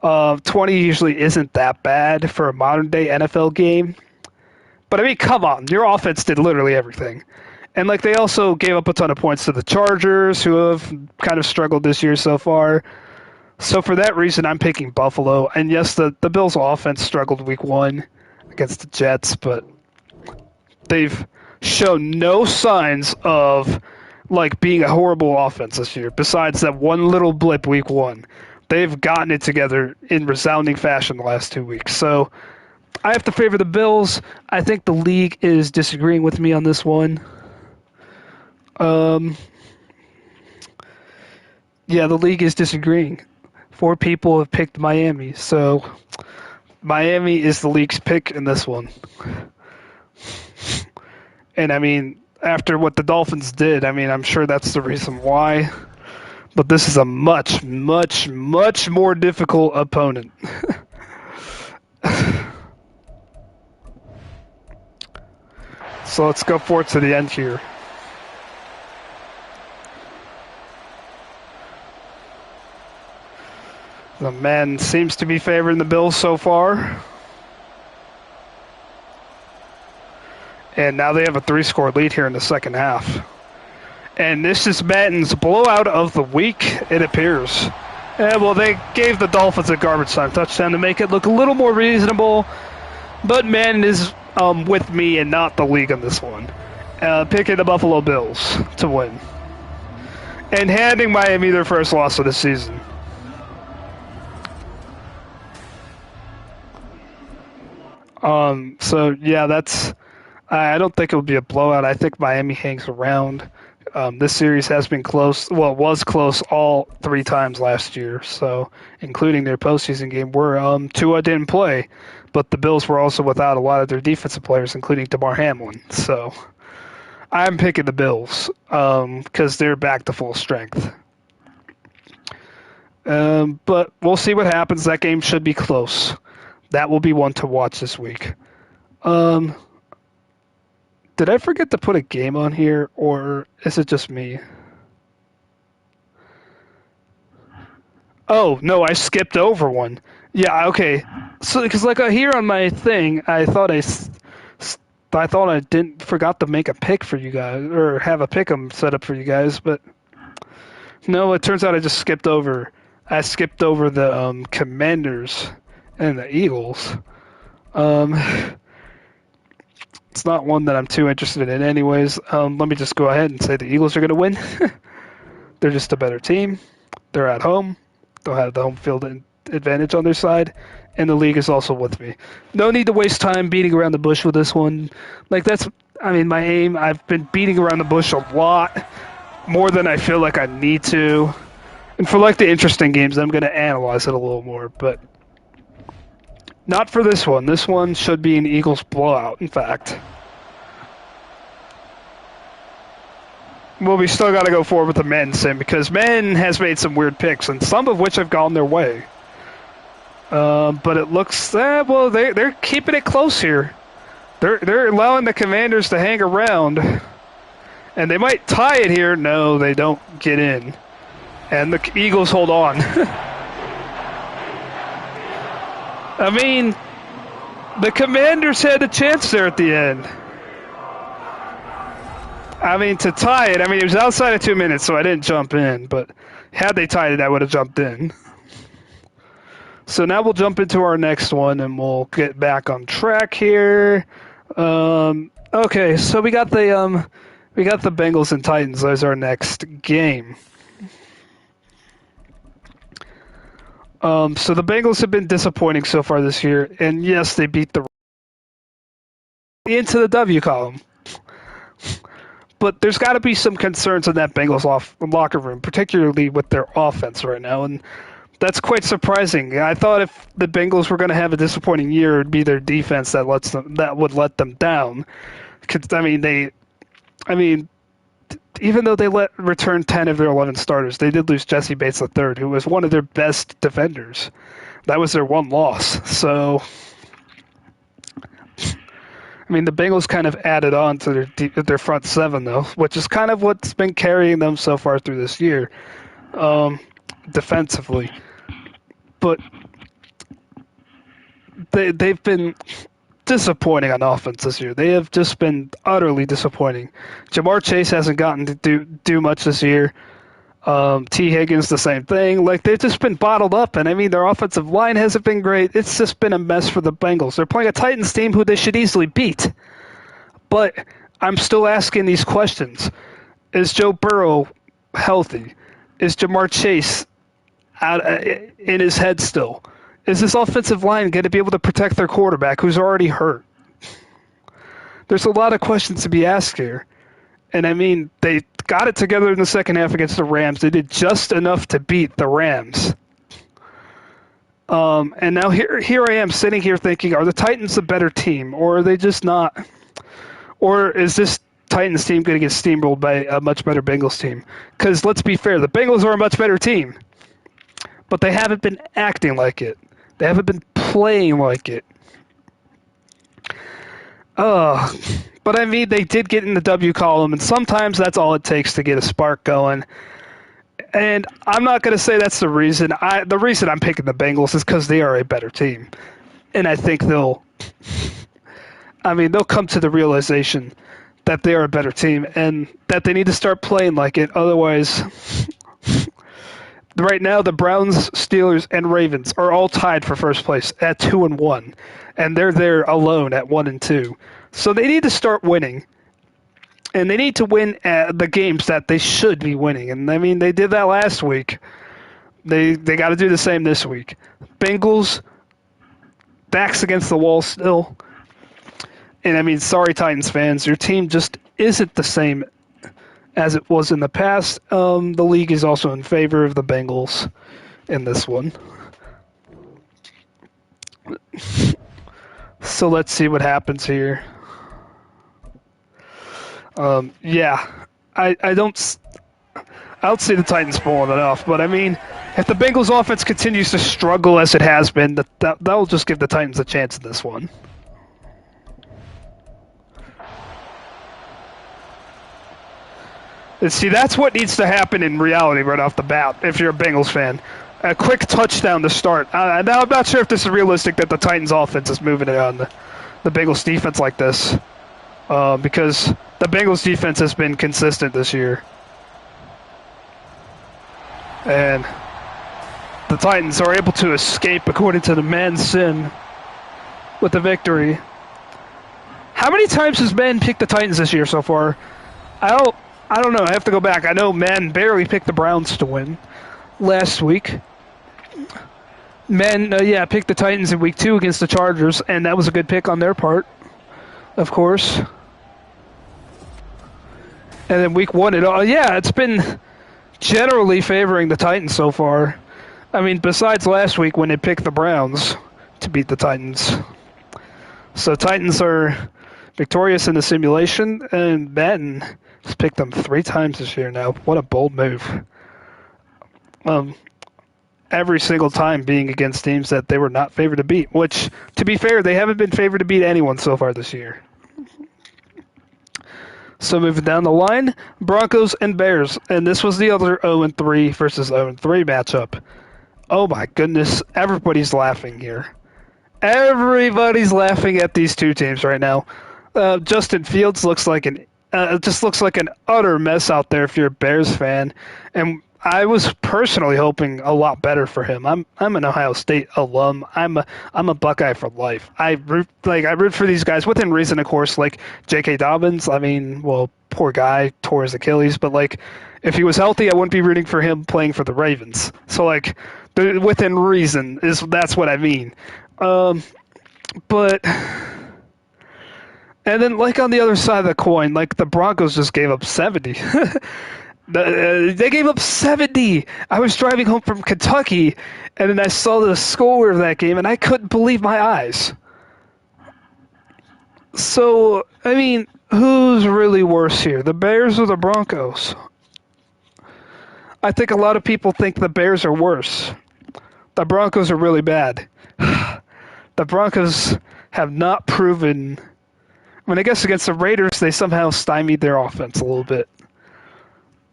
20 usually isn't that bad for a modern-day NFL game. But, I mean, come on. Your offense did literally everything. And, like, they also gave up a ton of points to the Chargers, who have kind of struggled this year so far. So, for that reason, I'm picking Buffalo. And, yes, the Bills' offense struggled week one against the Jets, but they've shown no signs of, like, being a horrible offense this year, besides that one little blip week one. They've gotten it together in resounding fashion the last 2 weeks. So, I have to favor the Bills. I think the league is disagreeing with me on this one. Yeah, the league is disagreeing. 4 people have picked Miami, so Miami is the league's pick in this one. And, I mean, after what the Dolphins did, I mean, I'm sure that's the reason why. But this is a much, much, much more difficult opponent. So let's go forward to the end here. The man seems to be favoring the Bills so far. And now they have a 3-score lead here in the second half. And this is Madden's blowout of the week, it appears. Well, they gave the Dolphins a garbage time touchdown to make it look a little more reasonable. But Madden is with me and not the league on this one. Picking the Buffalo Bills to win. And handing Miami their first loss of the season. So, yeah, that's... I don't think it will be a blowout. I think Miami hangs around. This series has been close. Well, it was close all 3 times last year, so including their postseason game where Tua didn't play. But the Bills were also without a lot of their defensive players, including Damar Hamlin. So I'm picking the Bills because they're back to full strength. But we'll see what happens. That game should be close. That will be one to watch this week. Did I forget to put a game on here, or is it just me? Oh, no, I skipped over one. Yeah, okay. So, because like here on my thing, I thought I forgot to make a pick for you guys, or have a pick'em set up for you guys, but no, it turns out I just skipped over. I skipped over the Commanders and the Eagles. It's not one that I'm too interested in anyways. Let me just go ahead and say the Eagles are going to win. They're just a better team. They're at home. They'll have the home field advantage on their side. And the league is also with me. No need to waste time beating around the bush with this one. Like, my aim. I've been beating around the bush a lot. More than I feel like I need to. And for like the interesting games, I'm going to analyze it a little more, but not for this one. This one should be an Eagles blowout, in fact. Well, we still got to go forward with the Madden sim because Madden has made some weird picks, and some of which have gone their way. But it looks well, they're keeping it close here. They're allowing the Commanders to hang around, and they might tie it here. No, they don't get in, and the Eagles hold on. I mean, the Commanders had a chance there at the end. I mean, to tie it, I mean, it was outside of 2 minutes, so I didn't jump in. But had they tied it, I would have jumped in. So now we'll jump into our next one, and we'll get back on track here. Okay, so we got the Bengals and Titans as our next game. So the Bengals have been disappointing so far this year, and yes, they beat the into the W column. But there's got to be some concerns in that Bengals locker room, particularly with their offense right now, and that's quite surprising. I thought if the Bengals were going to have a disappointing year, it'd be their defense that would let them down. Even though they return 10 of their 11 starters, they did lose Jesse Bates III, who was one of their best defenders. That was their one loss. So, I mean, the Bengals kind of added on to their front seven, though, which is kind of what's been carrying them so far through this year, defensively. But they've been disappointing on offense this year. They have just been utterly disappointing. Jamar Chase hasn't gotten to do much this year. T. Higgins, the same thing. Like, they've just been bottled up, and I mean, their offensive line hasn't been great. It's just been a mess for the Bengals. They're playing a Titans team who they should easily beat. But I'm still asking these questions. Is Joe Burrow healthy? Is Jamar Chase out in his head still? Is this offensive line going to be able to protect their quarterback who's already hurt? There's a lot of questions to be asked here. And I mean, they got it together in the second half against the Rams. They did just enough to beat the Rams. And now here I am sitting here thinking, are the Titans a better team, or are they just not? Or is this Titans team going to get steamrolled by a much better Bengals team? Because let's be fair, the Bengals are a much better team, but they haven't been acting like it. They haven't been playing like it. But I mean, they did get in the W column, and sometimes that's all it takes to get a spark going. And I'm not going to say that's the reason. The reason I'm picking the Bengals is because they are a better team. And I think they'll come to the realization that they are a better team and that they need to start playing like it. Otherwise, right now, the Browns, Steelers, and Ravens are all tied for first place at 2-1, and they're there alone at 1-2. So they need to start winning, and they need to win the games that they should be winning. And I mean, they did that last week. They got to do the same this week. Bengals, backs against the wall still. And I mean, sorry, Titans fans, your team just isn't the same as it was in the past. The league is also in favor of the Bengals in this one. So let's see what happens here. I don't see the Titans pulling it off, but I mean, if the Bengals offense continues to struggle as it has been, that will just give the Titans a chance in this one. And see, that's what needs to happen in reality right off the bat if you're a Bengals fan. A quick touchdown to start. Now, I'm not sure if this is realistic that the Titans offense is moving it on the Bengals defense like this, because the Bengals defense has been consistent this year. And the Titans are able to escape, according to the Madden sim, with the victory. How many times has Madden picked the Titans this year so far? I don't know. I have to go back. I know Madden barely picked the Browns to win last week. Madden, picked the Titans in week 2 against the Chargers, and that was a good pick on their part, of course. And then week 1, it's been generally favoring the Titans so far. I mean, besides last week when they picked the Browns to beat the Titans. So Titans are victorious in the simulation, and Madden has picked them 3 times this year now. What a bold move. Um, every single time being against teams that they were not favored to beat, which, to be fair, they haven't been favored to beat anyone so far this year. So moving down the line, Broncos and Bears, and this was the other 0-3 versus 0-3 matchup. Oh my goodness, everybody's laughing here. Everybody's laughing at these two teams right now. Justin Fields looks like just looks like an utter mess out there if you're a Bears fan, and I was personally hoping a lot better for him. I'm an Ohio State alum. I'm a Buckeye for life. I root for these guys within reason, of course. Like J.K. Dobbins. I mean, well, poor guy tore his Achilles, but like if he was healthy, I wouldn't be rooting for him playing for the Ravens. So like within reason that's what I mean. But and then like on the other side of the coin, like the Broncos just gave up 70. They gave up 70. I was driving home from Kentucky, and then I saw the score of that game, and I couldn't believe my eyes. So, I mean, who's really worse here, the Bears or the Broncos? I think a lot of people think the Bears are worse. The Broncos are really bad. The Broncos have not proven. I mean, I guess against the Raiders, they somehow stymied their offense a little bit.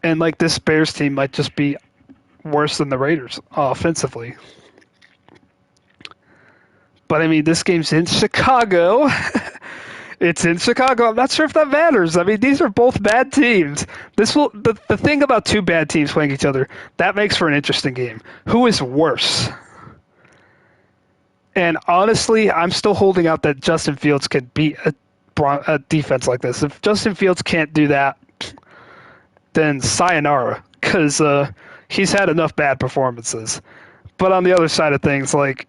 And like this Bears team might just be worse than the Raiders offensively. But I mean, this game's in Chicago. It's in Chicago. I'm not sure if that matters. I mean, these are both bad teams. The thing about two bad teams playing each other, that makes for an interesting game. Who is worse? And honestly, I'm still holding out that Justin Fields can beat a defense like this. If Justin Fields can't do that, then sayonara, because he's had enough bad performances. But on the other side of things, like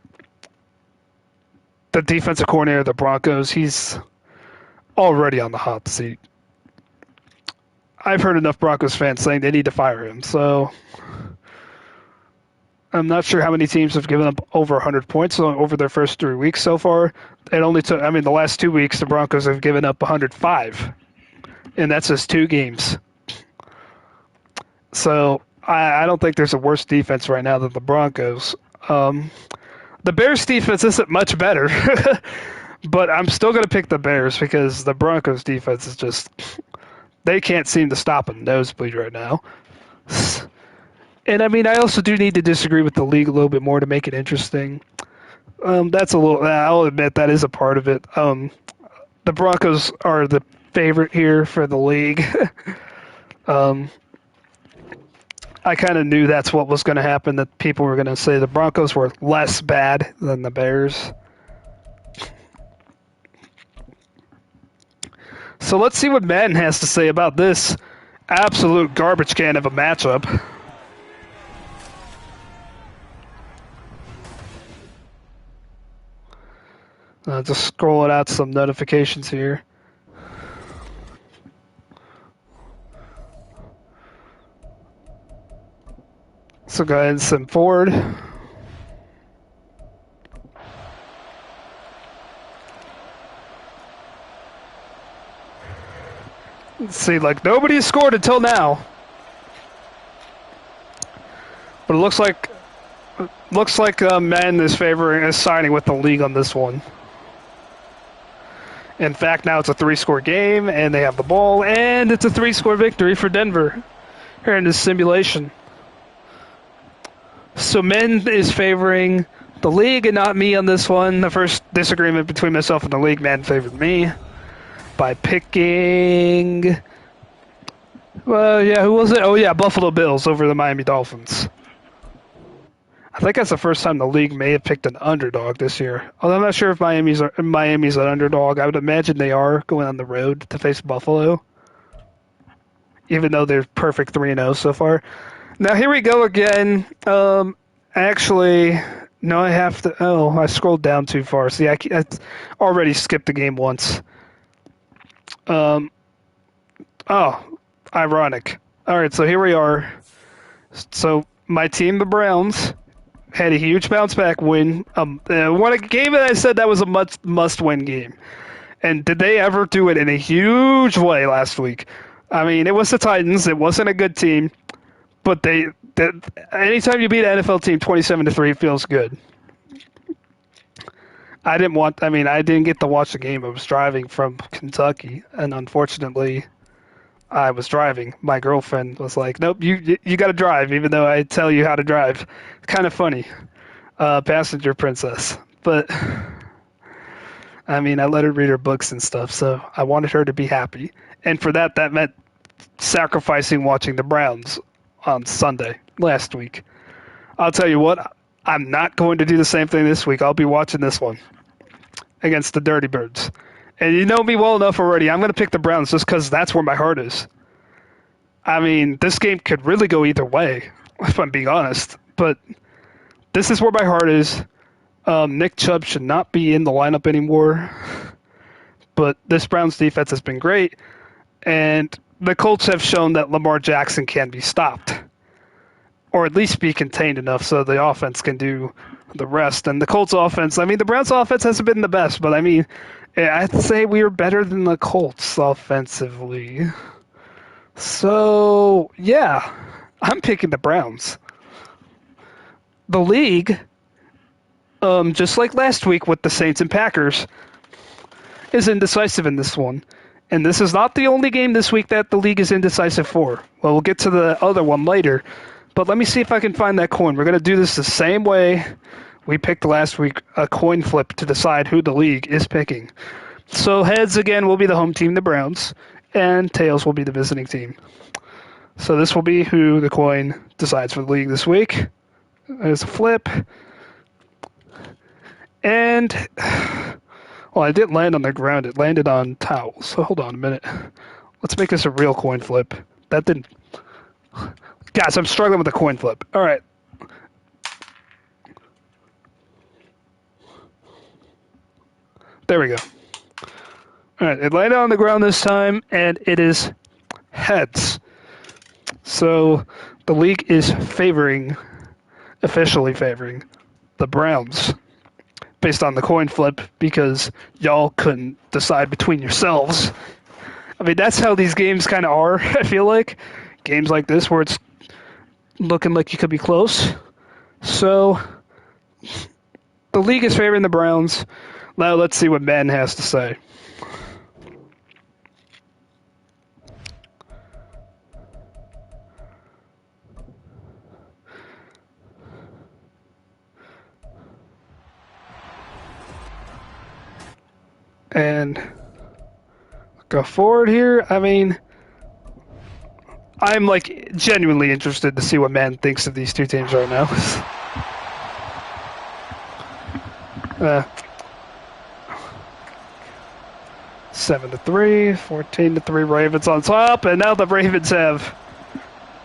the defensive coordinator of the Broncos, he's already on the hot seat. I've heard enough Broncos fans saying they need to fire him, so I'm not sure how many teams have given up over 100 points over their first 3 weeks so far. It only took, I mean, the last 2 weeks, the Broncos have given up 105, and that's just 2 games. So I don't think there's a worse defense right now than the Broncos. The Bears' defense isn't much better, but I'm still going to pick the Bears because the Broncos' defense is just – they can't seem to stop a nosebleed right now. And, I mean, I also do need to disagree with the league a little bit more to make it interesting. That's a little – I'll admit that is a part of it. The Broncos are the favorite here for the league. I kind of knew that's what was going to happen, that people were going to say the Broncos were less bad than the Bears. So let's see what Madden has to say about this absolute garbage can of a matchup. Just scrolling out some notifications here. So go ahead and send forward. Let's see, like nobody has scored until now. But it looks like Madden is siding with the league on this one. In fact, now it's a 3-score game, and they have the ball, and it's a 3-score victory for Denver here in this simulation. So Madden is favoring the league and not me on this one. The first disagreement between myself and the league, Madden favored me by picking... Well, yeah, who was it? Oh, yeah, Buffalo Bills over the Miami Dolphins. I think that's the first time the league may have picked an underdog this year. Although I'm not sure if Miami's an underdog. I would imagine they are going on the road to face Buffalo, even though they're perfect 3-0 so far. Now, here we go again. Actually, no, I have to... Oh, I scrolled down too far. See, I already skipped the game once. Oh, ironic. All right, so here we are. So my team, the Browns, had a huge bounce back win. What a game that I said that was a must win game. And did they ever do it in a huge way last week? I mean, it was the Titans. It wasn't a good team, but anytime you beat an NFL team 27-3, it feels good. I didn't get to watch the game. I was driving from Kentucky, and unfortunately, I was driving. My girlfriend was like, "Nope, you got to drive, even though I tell you how to drive." Kind of funny, passenger princess. But I mean, I let her read her books and stuff, so I wanted her to be happy. And for that, that meant sacrificing watching the Browns on Sunday last week. I'll tell you what, I'm not going to do the same thing this week. I'll be watching this one against the Dirty Birds. And you know me well enough already. I'm going to pick the Browns just because that's where my heart is. I mean, this game could really go either way, if I'm being honest. But this is where my heart is. Nick Chubb should not be in the lineup anymore. But this Browns defense has been great. And the Colts have shown that Lamar Jackson can be stopped. Or at least be contained enough so the offense can do the rest. And the Colts offense, I mean, the Browns offense hasn't been the best, but I mean, I'd say we are better than the Colts offensively. So, yeah, I'm picking the Browns. The league, just like last week with the Saints and Packers, is indecisive in this one. And this is not the only game this week that the league is indecisive for. Well, we'll get to the other one later. But let me see if I can find that coin. We're going to do this the same way we picked last week, a coin flip to decide who the league is picking. So heads, again, will be the home team, the Browns, and tails will be the visiting team. So this will be who the coin decides for the league this week. There's a flip. And, well, it didn't land on the ground. It landed on towels. So hold on a minute. Let's make this a real coin flip. That didn't... Guys, I'm struggling with the coin flip. All right. There we go. All right, it landed on the ground this time, and it is heads. So the league is officially favoring the Browns based on the coin flip because y'all couldn't decide between yourselves. I mean, that's how these games kind of are, I feel like. Games like this where it's looking like you could be close. So the league is favoring the Browns. Now let's see what Madden has to say. And go forward here. I mean, I'm like genuinely interested to see what Madden thinks of these two teams right now. 7-3, 14-3 Ravens on top, and now the Ravens have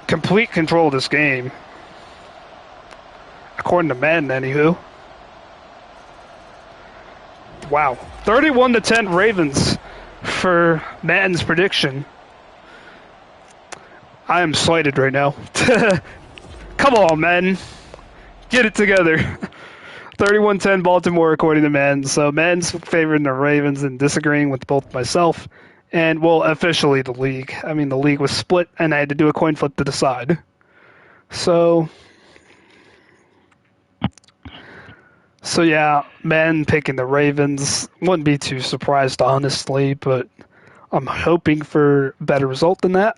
complete control of this game. According to Madden, anywho. Wow. 31-10 Ravens for Madden's prediction. I am slighted right now. Come on, Madden. Get it together. 31-10 Baltimore, according to Madden. So Madden's favoring the Ravens and disagreeing with both myself and, well, officially the league. I mean, the league was split, and I had to do a coin flip to decide. So yeah, Madden picking the Ravens. Wouldn't be too surprised, honestly, but I'm hoping for a better result than that.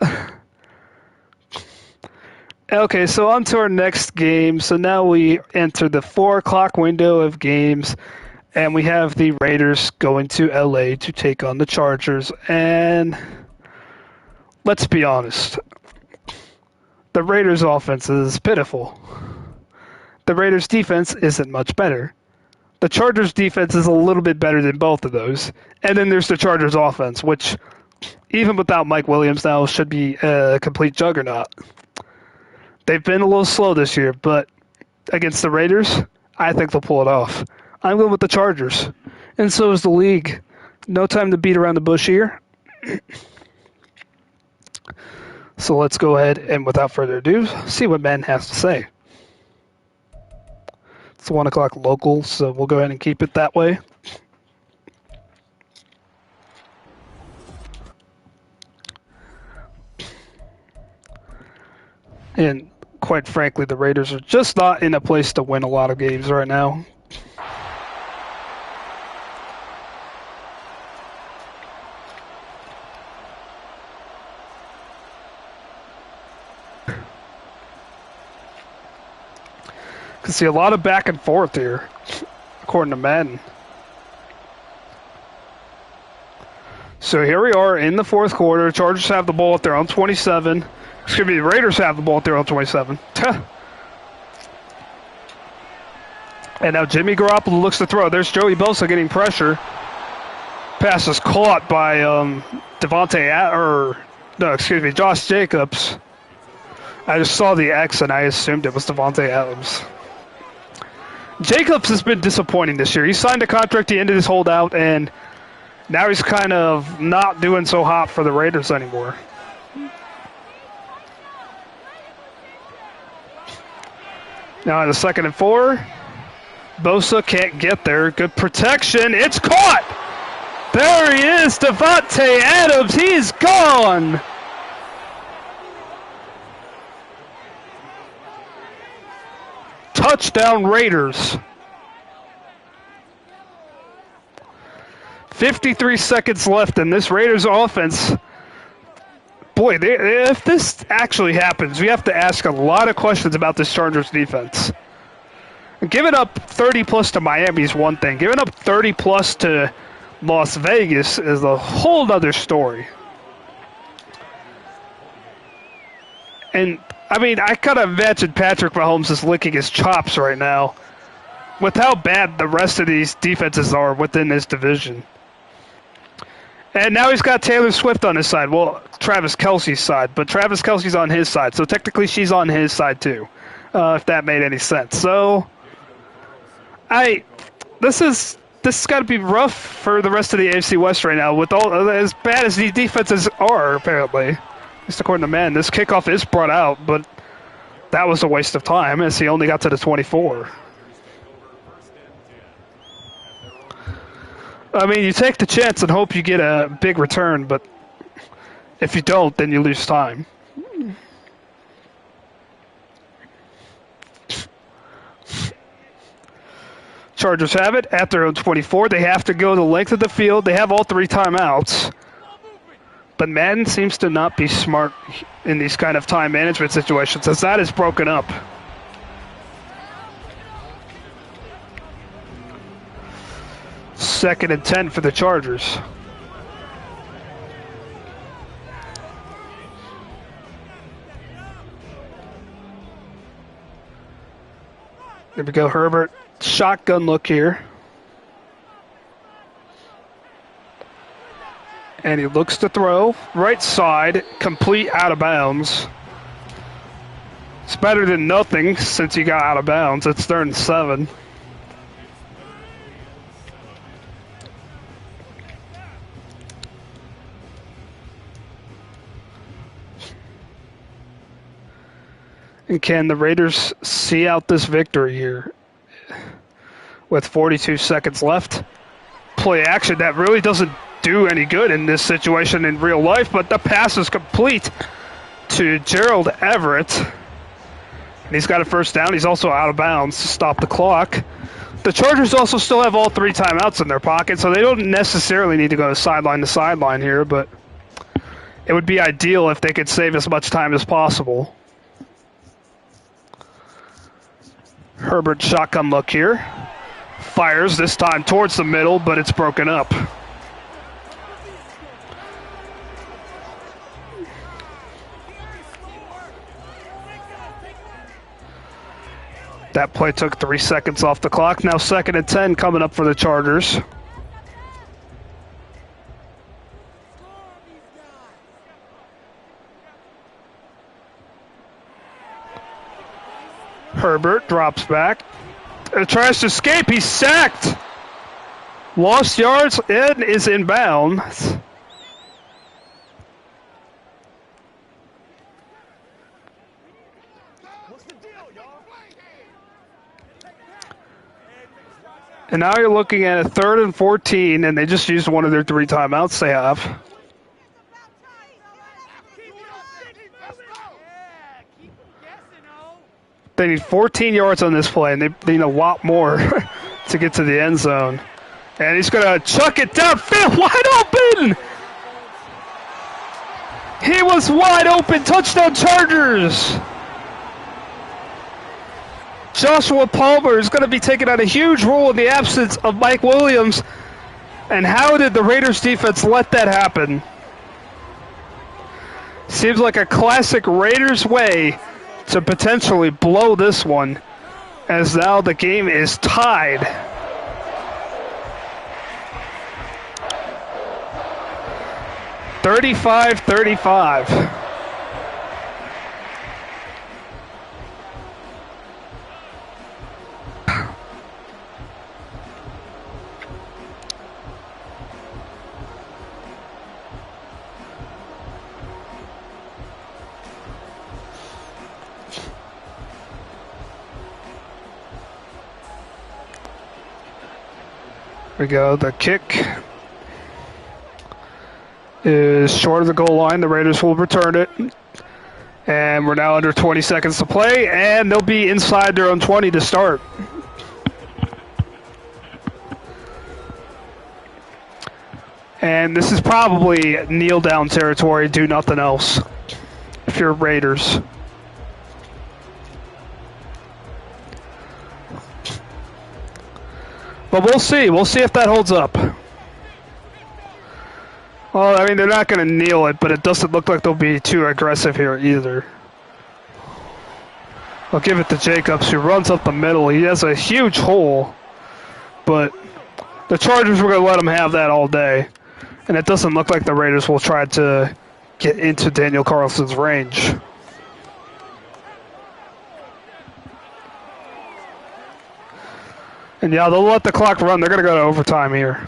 Okay, so on to our next game. So now we enter the 4 o'clock window of games, and we have the Raiders going to LA to take on the Chargers. And let's be honest, the Raiders' offense is pitiful. The Raiders' defense isn't much better. The Chargers' defense is a little bit better than both of those. And then there's the Chargers' offense, which, even without Mike Williams now, should be a complete juggernaut. They've been a little slow this year, but against the Raiders, I think they'll pull it off. I'm going with the Chargers, and so is the league. No time to beat around the bush here. So let's go ahead and, without further ado, see what Madden has to say. It's 1 o'clock local, so we'll go ahead and keep it that way. And quite frankly, the Raiders are just not in a place to win a lot of games right now. Can see a lot of back and forth here, according to Madden. So here we are in the fourth quarter. Chargers have the ball at their own 27. Excuse me, the Raiders have the ball at their own 27. And now Jimmy Garoppolo looks to throw. There's Joey Bosa getting pressure. Pass is caught by Josh Jacobs. I just saw the X and I assumed it was Devontae Adams. Jacobs has been disappointing this year. He signed a contract, he ended his holdout, and now he's kind of not doing so hot for the Raiders anymore. Now in the 2nd and 4, Bosa can't get there. Good protection. It's caught! There he is, Devontae Adams. He's gone! Touchdown Raiders. 53 seconds left in this Raiders offense. Boy, if this actually happens, we have to ask a lot of questions about this Chargers defense. Giving up 30-plus to Miami is one thing. Giving up 30-plus to Las Vegas is a whole other story. And I mean, I kind of imagine Patrick Mahomes is licking his chops right now with how bad the rest of these defenses are within this division. And now he's got Taylor Swift on his side. Well, Travis Kelce's side, but Travis Kelce's on his side. So technically she's on his side too, if that made any sense. So this has got to be rough for the rest of the AFC West right now with all as bad as these defenses are, apparently. Just according to Madden, this kickoff is brought out, but that was a waste of time as he only got to the 24. I mean, you take the chance and hope you get a big return, but if you don't, then you lose time. Chargers have it at their own 24. They have to go the length of the field. They have all 3 timeouts. But Madden seems to not be smart in these kind of time management situations, as that is broken up. Second and 10 for the Chargers. There we go, Herbert. Shotgun look here. And he looks to throw. Right side, complete out of bounds. It's better than nothing since he got out of bounds. It's 3rd and 7. And can the Raiders see out this victory here? With 42 seconds left. Play action that really doesn't do any good in this situation in real life, but the pass is complete to Gerald Everett. And he's got a first down. He's also out of bounds to stop the clock. The Chargers also still have all 3 timeouts in their pocket, so they don't necessarily need to go sideline to sideline here, but it would be ideal if they could save as much time as possible. Herbert shotgun look here. Fires this time towards the middle, but it's broken up. That play took 3 seconds off the clock. Now 2nd and 10 coming up for the Chargers. Herbert drops back. Tries to escape. He's sacked. Lost yards and is inbounds. And now you're looking at a 3rd and 14, and they just used one of their 3 timeouts they have. They need 14 yards on this play, and they need a lot more to get to the end zone. And he's going to chuck it downfield, wide open! He was wide open, touchdown Chargers! Joshua Palmer is going to be taking on a huge role in the absence of Mike Williams. And how did the Raiders defense let that happen? Seems like a classic Raiders way to potentially blow this one, as now the game is tied. $35-35. We go. The kick is short of the goal line. The Raiders will return it. And we're now under 20 seconds to play, and they'll be inside their own 20 to start. And this is probably kneel down territory, do nothing else if you're Raiders. But we'll see. We'll see if that holds up. Well, I mean, they're not going to kneel it, but it doesn't look like they'll be too aggressive here either. I'll give it to Jacobs, who runs up the middle. He has a huge hole, but the Chargers were going to let him have that all day. And it doesn't look like the Raiders will try to get into Daniel Carlson's range. And yeah, they'll let the clock run. They're going to go to overtime here.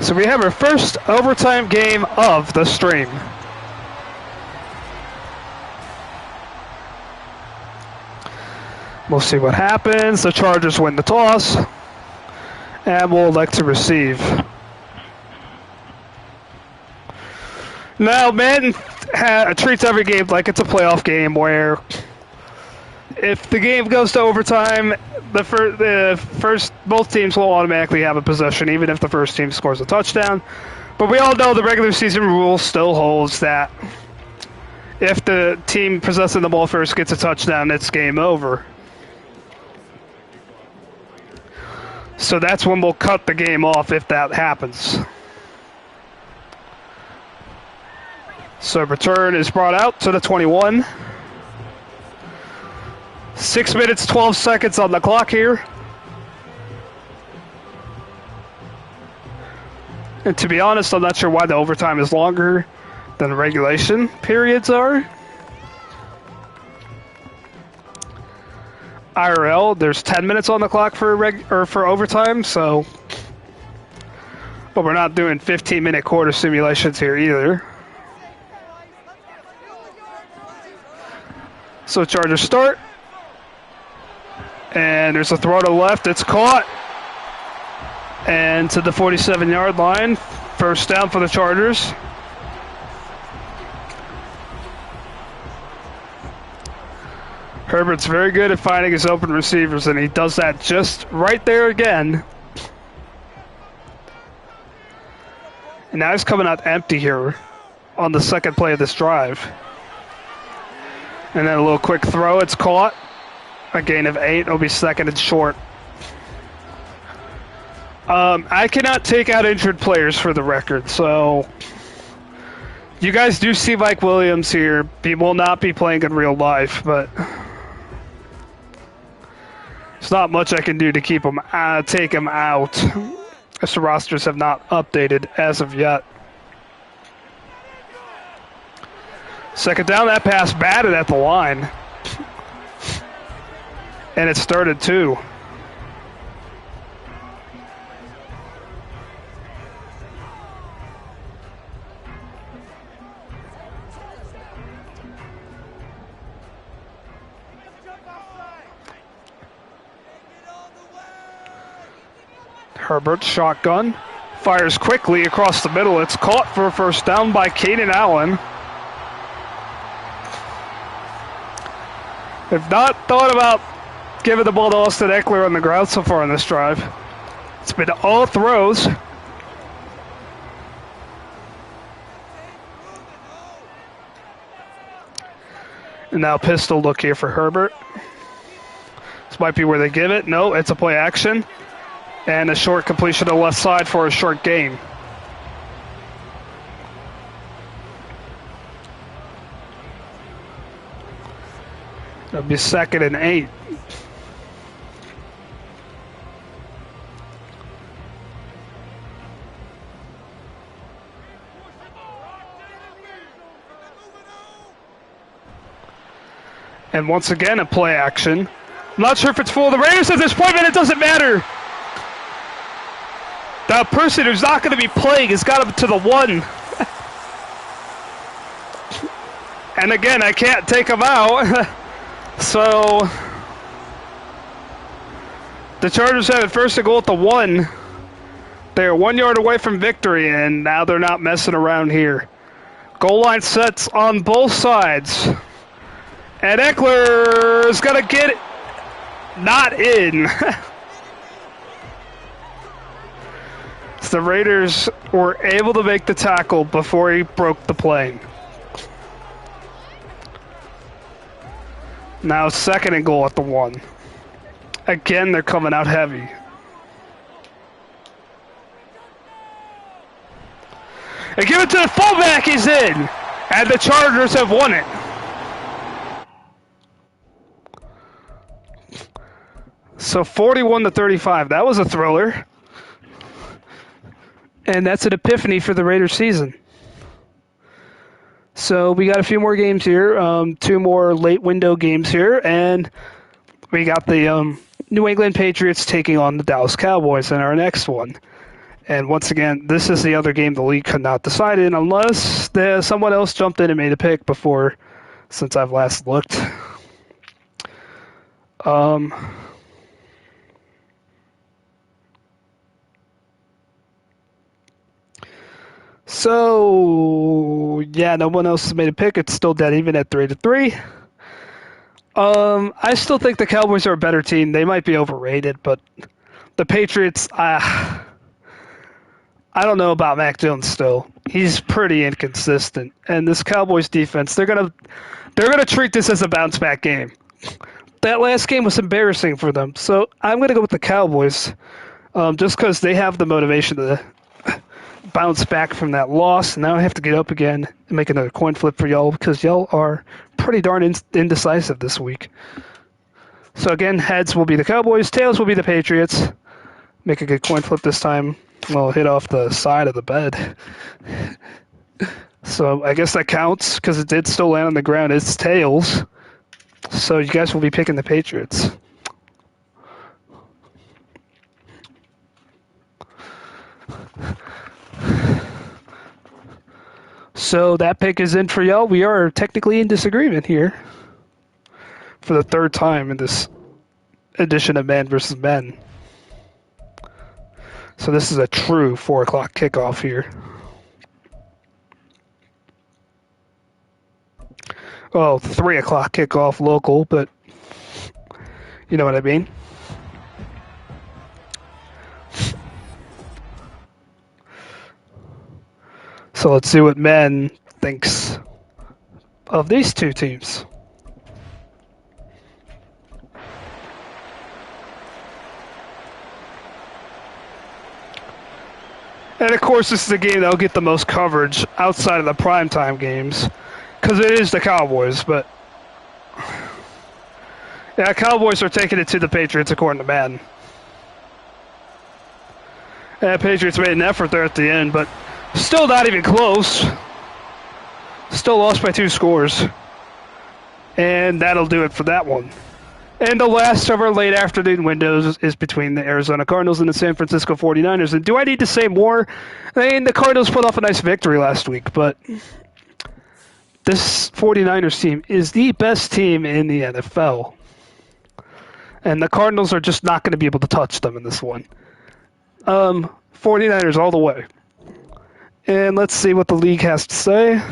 So we have our first overtime game of the stream. We'll see what happens. The Chargers win the toss, and we'll elect to receive. Now, Madden treats every game like it's a playoff game where if the game goes to overtime, both teams will automatically have a possession, even if the first team scores a touchdown. But we all know the regular season rule still holds that if the team possessing the ball first gets a touchdown, it's game over. So that's when we'll cut the game off if that happens. So return is brought out to the 21. 6 minutes, 12 seconds on the clock here. And to be honest, I'm not sure why the overtime is longer than the regulation periods are. IRL, there's 10 minutes on the clock for overtime, so. But we're not doing 15-minute quarter simulations here either. So Chargers start. And there's a throw to the left. It's caught. And to the 47-yard line. First down for the Chargers. Herbert's very good at finding his open receivers, and he does that just right there again. And now he's coming out empty here on the second play of this drive. And then a little quick throw. It's caught. A gain of 8. It'll be second and short. I cannot take out injured players for the record, so you guys do see Mike Williams here. He will not be playing in real life, but there's not much I can do to keep him, take him out, as the rosters have not updated as of yet. Second down, that pass batted at the line. And it's 3rd and 2. Herbert shotgun. Fires quickly across the middle. It's caught for a first down by Keenan Allen. Have not thought about giving the ball to Austin Eckler on the ground so far on this drive. It's been all throws. And now pistol look here for Herbert. This might be where they give it. No, it's a play action. And a short completion to the left side for a short gain. That'll be 2nd and 8. And once again, a play action. I'm not sure if it's full of the Raiders at this point, but it doesn't matter. The person who's not going to be playing has got him to the 1. And again, I can't take him out. So the Chargers have it 1st and goal at the 1. They're 1 yard away from victory, and now they're not messing around here. Goal line sets on both sides. And Eckler is going to get it. Not in. So the Raiders were able to make the tackle before he broke the plane. Now 2nd and goal at the 1. Again, they're coming out heavy. And give it to the fullback, he's in. And the Chargers have won it. So 41-35, that was a thriller. And that's an epiphany for the Raiders season. So we got a few more games here, 2 more late window games here, and we got the New England Patriots taking on the Dallas Cowboys in our next one. And once again, this is the other game the league could not decide in unless someone else jumped in and made a pick before, since I've last looked. So, yeah, no one else has made a pick. It's still dead even at 3-3. I still think the Cowboys are a better team. They might be overrated, but the Patriots, I don't know about Mac Jones still. He's pretty inconsistent. And this Cowboys defense, they're gonna treat this as a bounce back game. That last game was embarrassing for them. So I'm gonna go with the Cowboys. Just because they have the motivation to bounce back from that loss. Now I have to get up again and make another coin flip for y'all because y'all are pretty darn indecisive this week. So again, heads will be the Cowboys, tails will be the Patriots. Make a good coin flip this time. Well, hit off the side of the bed. So I guess that counts because it did still land on the ground. It's tails. So you guys will be picking the Patriots. So that pick is in for y'all. We are technically in disagreement here for the 3rd time in this edition of Man vs. Men. So this is a true 4 o'clock kickoff here. Well, 3 o'clock kickoff local, but you know what I mean. So let's see what Men thinks of these two teams. And of course, this is the game that'll get the most coverage outside of the primetime games because it is the Cowboys. But yeah, Cowboys are taking it to the Patriots according to Madden. Yeah, Patriots made an effort there at the end, but still not even close. Still lost by 2 scores. And that'll do it for that one. And the last of our late afternoon windows is between the Arizona Cardinals and the San Francisco 49ers. And do I need to say more? I mean, the Cardinals put off a nice victory last week, but this 49ers team is the best team in the NFL. And the Cardinals are just not going to be able to touch them in this one. 49ers all the way. And let's see what the league has to say.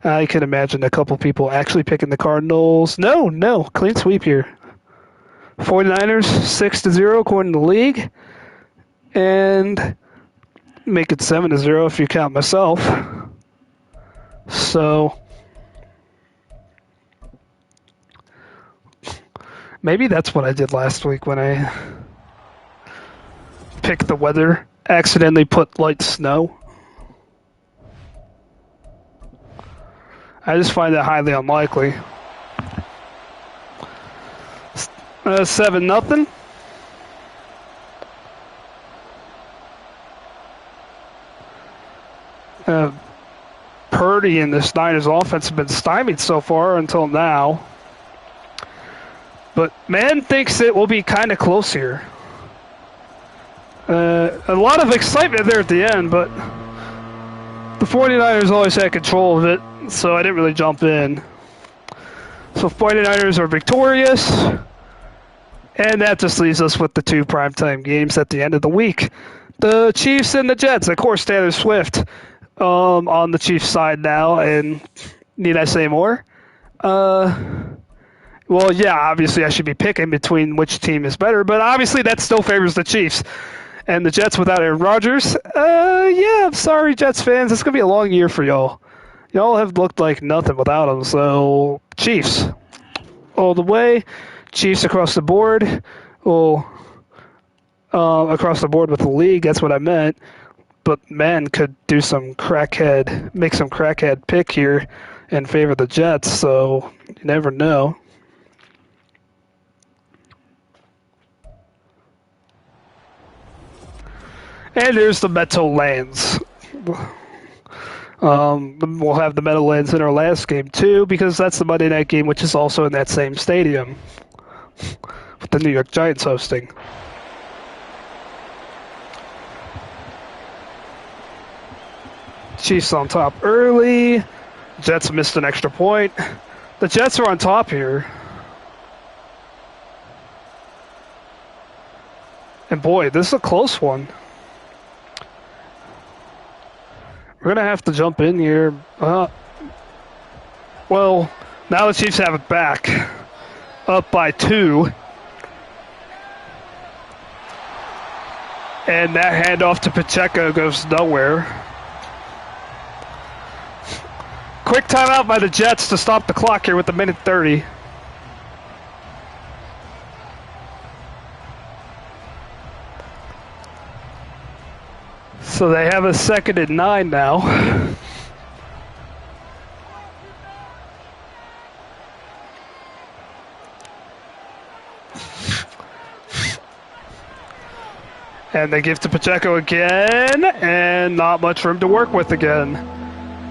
I can imagine a couple people actually picking the Cardinals. No, clean sweep here. 49ers 6-0 according to the league. And make it 7-0 if you count myself. So maybe that's what I did last week when I picked the weather. Accidentally put light snow. I just find that highly unlikely. 7-0. Purdy and the Niners offense have been stymied so far until now. But man thinks it will be kind of close here. A lot of excitement there at the end, but the 49ers always had control of it, so I didn't really jump in. So 49ers are victorious, and that just leaves us with the two primetime games at the end of the week. The Chiefs and the Jets. Of course, Taylor Swift on the Chiefs side now, and need I say more? Well, yeah, obviously I should be picking between which team is better, but obviously that still favors the Chiefs. And the Jets without Aaron Rodgers, yeah, I'm sorry, Jets fans. It's going to be a long year for y'all. Y'all have looked like nothing without him, so Chiefs all the way. Chiefs across the board. Well, across the board with the league, that's what I meant. But man could do some make some crackhead pick here in favor of the Jets, so you never know. And there's the Meadowlands. We'll have the Meadowlands in our last game too, because that's the Monday night game, which is also in that same stadium, with the New York Giants hosting. Chiefs on top early. Jets missed an extra point. The Jets are on top here. And boy, this is a close one. We're going to have to jump in here. Well, now the Chiefs have it back. Up by 2. And that handoff to Pacheco goes nowhere. Quick timeout by the Jets to stop the clock here with 1:30. So they have a 2nd and 9 now. And they give to Pacheco again, and not much room to work with again.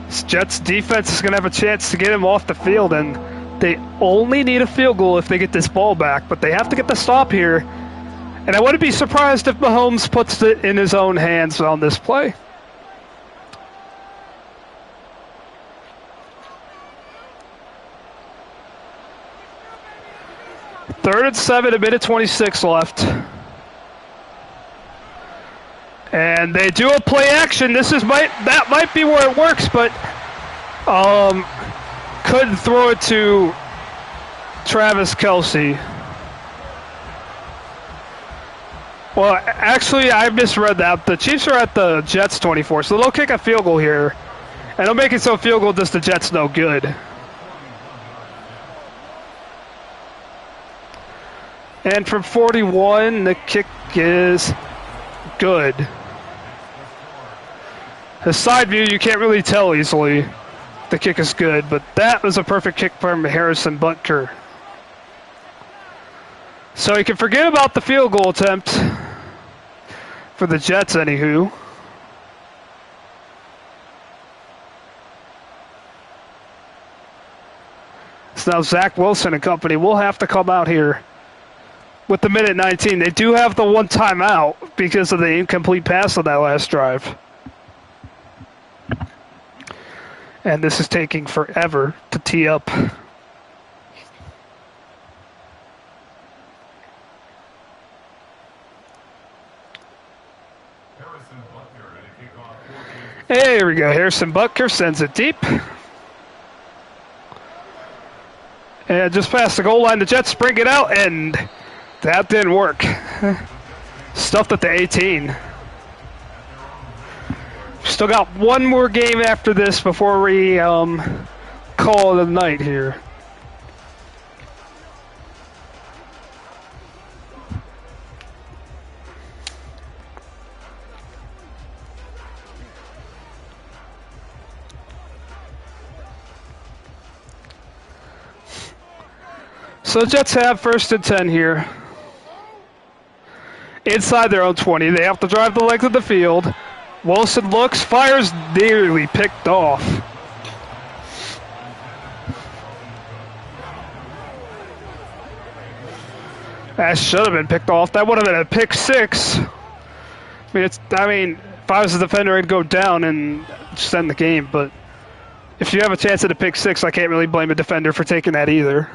This Jets defense is going to have a chance to get him off the field, and they only need a field goal if they get this ball back, but they have to get the stop here. And I wouldn't be surprised if Mahomes puts it in his own hands on this play. Third and 7, 1:26 left. And they do a play action. That might be where it works, but couldn't throw it to Travis Kelce. Well, actually, I misread that. The Chiefs are at the Jets 24, so they'll kick a field goal here. And they'll make it so a field goal does the Jets no good. And from 41, the kick is good. The side view, you can't really tell easily. The kick is good, but that was a perfect kick from Harrison Butker. So you can forget about the field goal attempt for the Jets, anywho. So now Zach Wilson and company will have to come out here with the 1:19. They do have the one timeout because of the incomplete pass on that last drive. And this is taking forever to tee up. Hey, here we go. Harrison Butker sends it deep. And just past the goal line, the Jets bring it out, and that didn't work. Stuffed at the 18. Still got one more game after this before we call it a night here. So the Jets have 1st and 10 here. Inside their own 20. They have to drive the length of the field. Wilson looks, fires, nearly picked off. That should have been picked off. That would have been a pick 6. I mean, if I was a defender, I'd go down and just end the game. But if you have a chance at a pick 6, I can't really blame a defender for taking that either.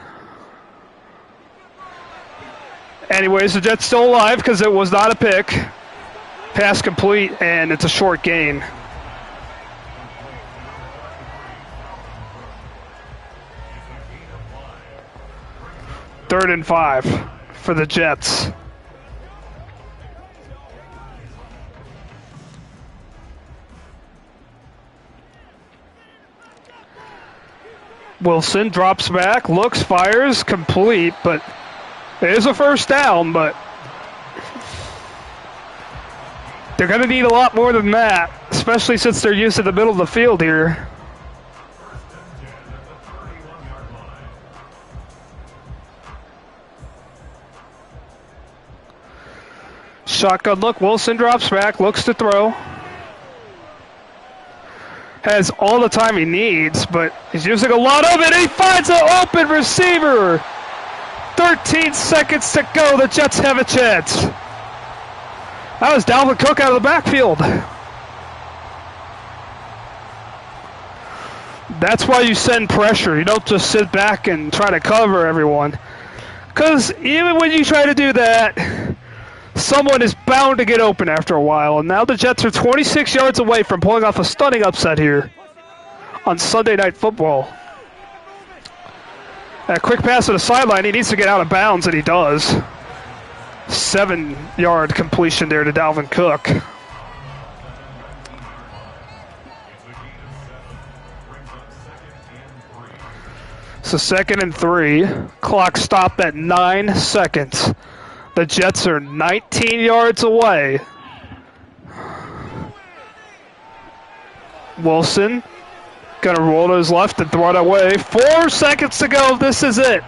Anyways, the Jets still alive because it was not a pick. Pass complete, and it's a short gain. Third and 5 for the Jets. Wilson drops back, looks, fires, complete, but it is a 1st down, but they're going to need a lot more than that, especially since they're used to the middle of the field here. Shotgun look, Wilson drops back, looks to throw. Has all the time he needs, but he's using a lot of it. He finds an open receiver. 13 seconds to go. The Jets have a chance. That was Dalvin Cook out of the backfield. That's why you send pressure. You don't just sit back and try to cover everyone. Because even when you try to do that, someone is bound to get open after a while. And now the Jets are 26 yards away from pulling off a stunning upset here on Sunday Night Football. A quick pass to the sideline. He needs to get out of bounds, and he does. 7-yard completion there to Dalvin Cook. So 2nd and 3. Clock stopped at 9 seconds. The Jets are 19 yards away. Wilson gonna roll to his left and throw it away. 4 seconds to go. This is it.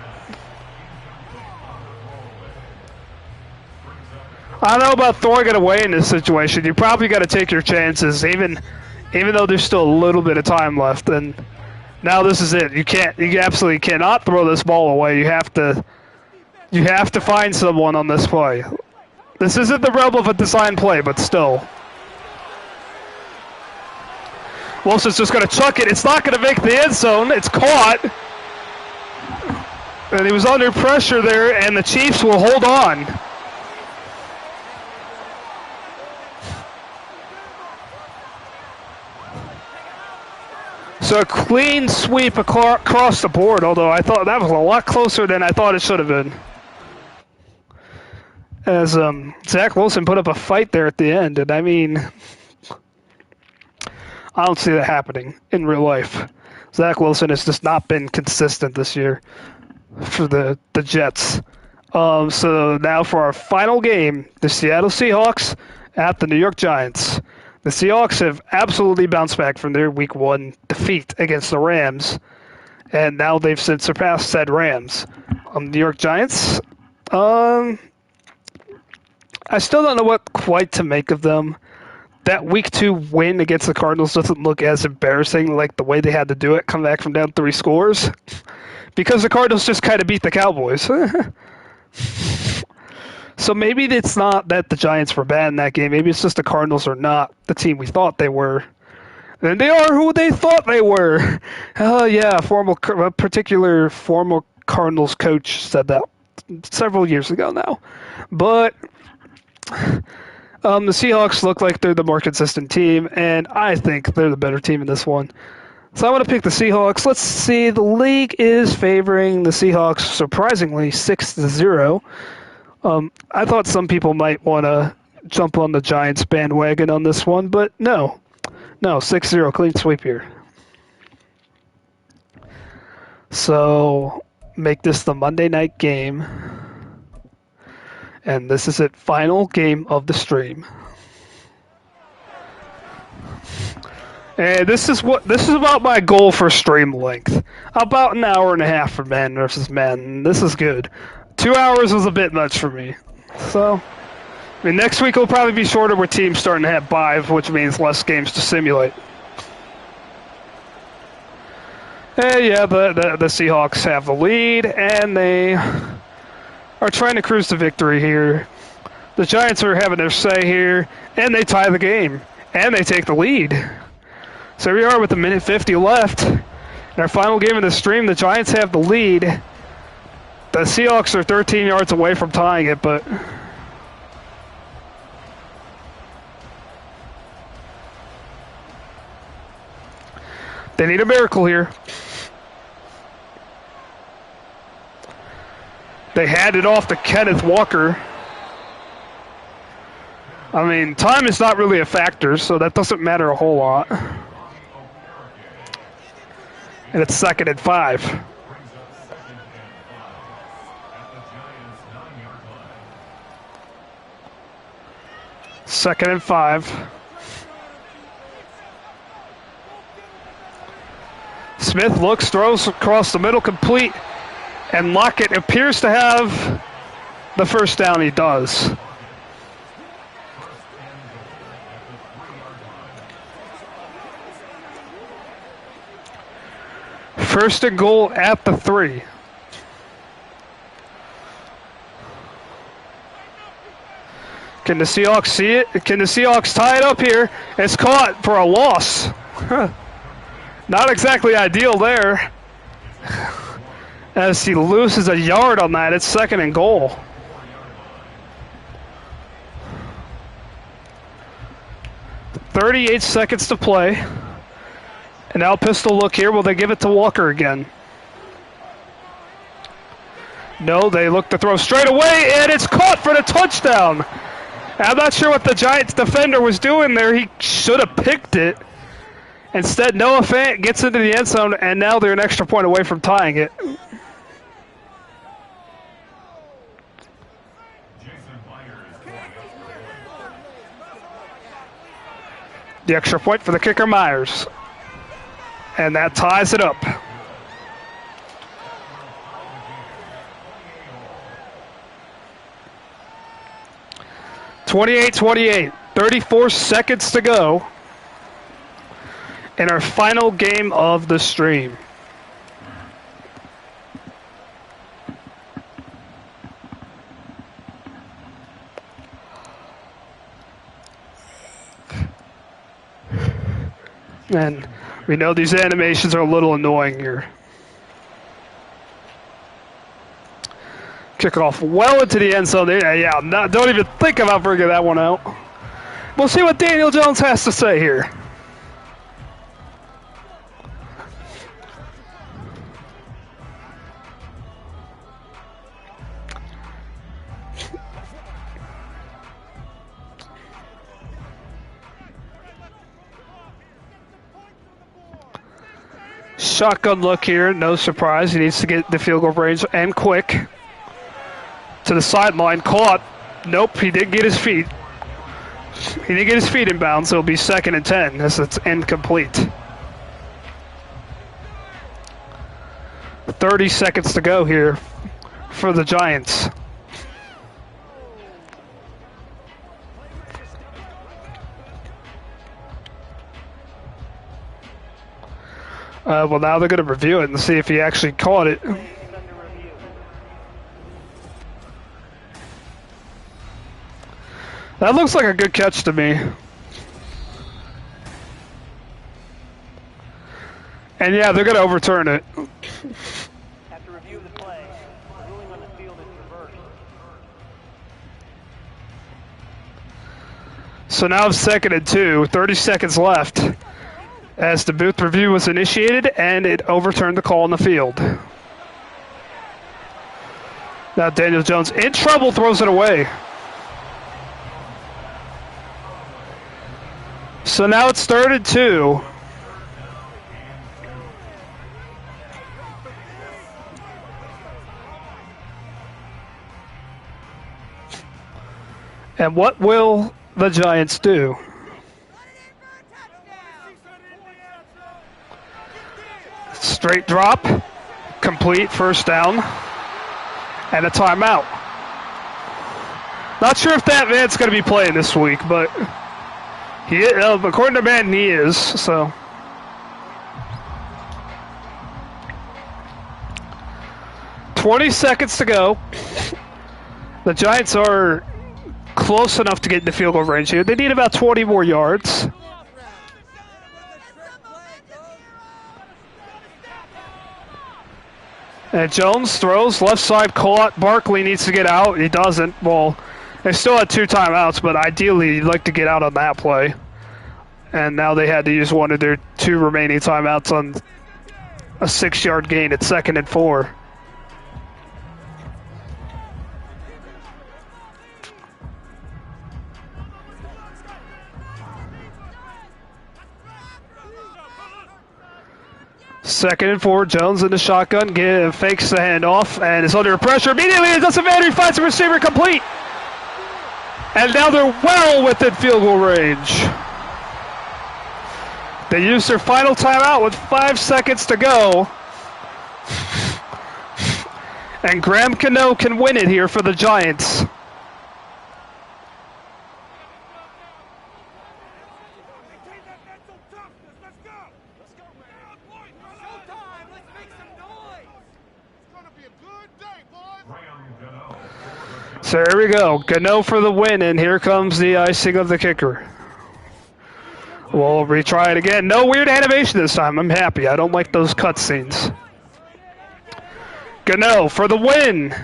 I don't know about throwing it away in this situation. You probably got to take your chances, even though there's still a little bit of time left. And now this is it. You absolutely cannot throw this ball away. You have to find someone on this play. This isn't the realm of a design play, but still. Wilson's just going to chuck it. It's not going to make the end zone. It's caught. And he was under pressure there, and the Chiefs will hold on. So a clean sweep across the board, although I thought that was a lot closer than I thought it should have been. As Zach Wilson put up a fight there at the end, and I mean, I don't see that happening in real life. Zach Wilson has just not been consistent this year for the Jets. So now for our final game, the Seattle Seahawks at the New York Giants. The Seahawks have absolutely bounced back from their Week 1 defeat against the Rams, and now they've since surpassed said Rams. New York Giants, I still don't know what quite to make of them. That Week 2 win against the Cardinals doesn't look as embarrassing like the way they had to do it, come back from down 3 scores, because the Cardinals just kind of beat the Cowboys. So maybe it's not that the Giants were bad in that game. Maybe it's just the Cardinals are not the team we thought they were. And they are who they thought they were. Oh, yeah, a particular former Cardinals coach said that several years ago now. But The Seahawks look like they're the more consistent team, and I think they're the better team in this one. So I'm going to pick the Seahawks. Let's see. The league is favoring the Seahawks surprisingly 6-0. I thought some people might want to jump on the Giants bandwagon on this one, but no. No, 6-0 clean sweep here. So make this the Monday night game. And this is it. Final game of the stream. And this is about my goal for stream length. About an hour and a half for men versus men. This is good. 2 hours was a bit much for me. So, I mean, next week will probably be shorter with teams starting to have byes, which means less games to simulate. And yeah, the Seahawks have the lead, and they are trying to cruise to victory here. The Giants are having their say here, and they tie the game, and they take the lead. So here we are with a minute 50 left. In our final game of the stream, the Giants have the lead. The Seahawks are 13 yards away from tying it, but they need a miracle here. They had it off to Kenneth Walker. I mean, time is not really a factor, so that doesn't matter a whole lot. And it's 2nd and 5. Second and 5. Smith looks, throws across the middle, complete. And Lockett appears to have the first down. He does. First and goal at the 3. Can the Seahawks see it? Can the Seahawks tie it up here? It's caught for a loss. Not exactly ideal there. As he loses a yard on that, it's 2nd and goal. .38 seconds to play. And now pistol look here. Will they give it to Walker again? No, they look to throw straight away, and it's caught for the touchdown. I'm not sure what the Giants defender was doing there. He should have picked it. Instead, Noah Fant gets into the end zone, and now they're an extra point away from tying it. The extra point for the kicker, Myers. And that ties it up. (28-28). 34 seconds to go in our final game of the stream. And we know these animations are a little annoying here. Kick off well into the end zone. Yeah, don't even think about bringing that one out. We'll see what Daniel Jones has to say here. Shotgun look here, no surprise. He needs to get the field goal range and quick. To the sideline, caught. Nope, he didn't get his feet. He didn't get his feet in bounds, so it'll be 2nd and 10 as it's incomplete. 30 seconds to go here for the Giants. Well, now they're going to review it and see if he actually caught it. That looks like a good catch to me. And yeah, they're going to overturn it. After review of the play, the ruling on the field is reversed. So now it's 2nd and 2, 30 seconds left as the booth review was initiated and it overturned the call on the field. Now Daniel Jones in trouble, throws it away. So now it's 3rd and 2. And what will the Giants do? Straight drop, complete, first down, and a timeout. Not sure if that man's going to be playing this week, but according to Madden, he is. So 20 seconds to go. The Giants are close enough to get in the field goal range here. They need about 20 more yards. And Jones throws, left side caught. Barkley needs to get out. He doesn't. Well, they still had 2 timeouts, but ideally you'd like to get out on that play. And now they had to use one of their 2 remaining timeouts on a 6-yard gain at 2nd and 4. Second and 4, Jones in the shotgun, fakes the handoff, and is under pressure. Immediately, it doesn't matter, he finds the receiver complete. And now they're well within field goal range. They used their final timeout with 5 seconds to go. And Graham Cano can win it here for the Giants. So here we go. Gano for the win, and here comes the icing of the kicker. We'll retry it again. No weird animation this time. I'm happy. I don't like those cutscenes. Gano for the win.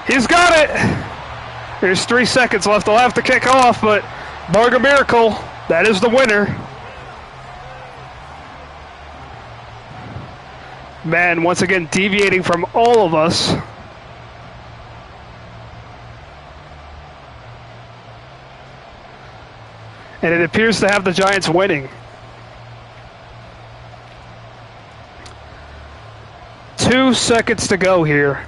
He's got it. There's 3 seconds left. They'll have to kick off, but bargain miracle. That is the winner. Man, once again, deviating from all of us. And it appears to have the Giants winning. 2 seconds to go here.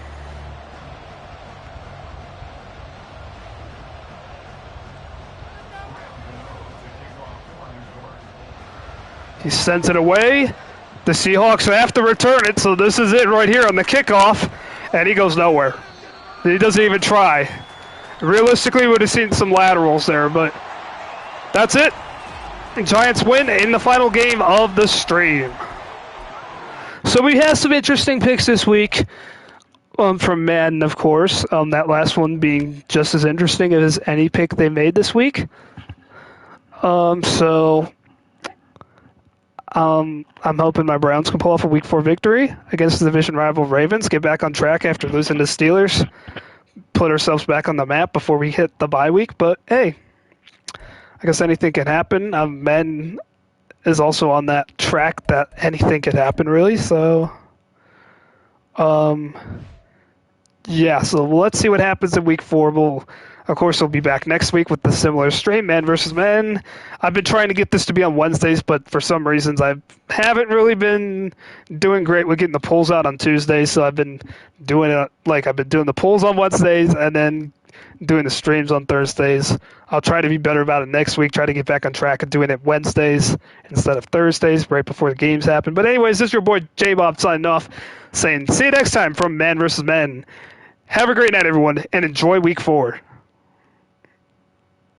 He sends it away. The Seahawks have to return it, so this is it right here on the kickoff. And he goes nowhere. He doesn't even try. Realistically, we would have seen some laterals there, but that's it. Giants win in the final game of the stream. So we have some interesting picks this week from Madden, of course. That last one being just as interesting as any pick they made this week. I'm hoping my Browns can pull off a Week 4 victory against the division rival Ravens, get back on track after losing to Steelers, put ourselves back on the map before we hit the bye week. But hey, I guess anything can happen. Madden is also on that track that anything could happen, really. So, yeah, so let's see what happens in Week 4. Of course, we'll be back next week with the similar stream, Man versus Men. I've been trying to get this to be on Wednesdays, but for some reasons I haven't really been doing great with getting the polls out on Tuesdays. So I've been doing the polls on Wednesdays and then doing the streams on Thursdays. I'll try to be better about it next week, try to get back on track and doing it Wednesdays instead of Thursdays, right before the games happen. But anyways, this is your boy J-Bob signing off, saying see you next time from Man vs. Men. Have a great night, everyone, and enjoy Week 4.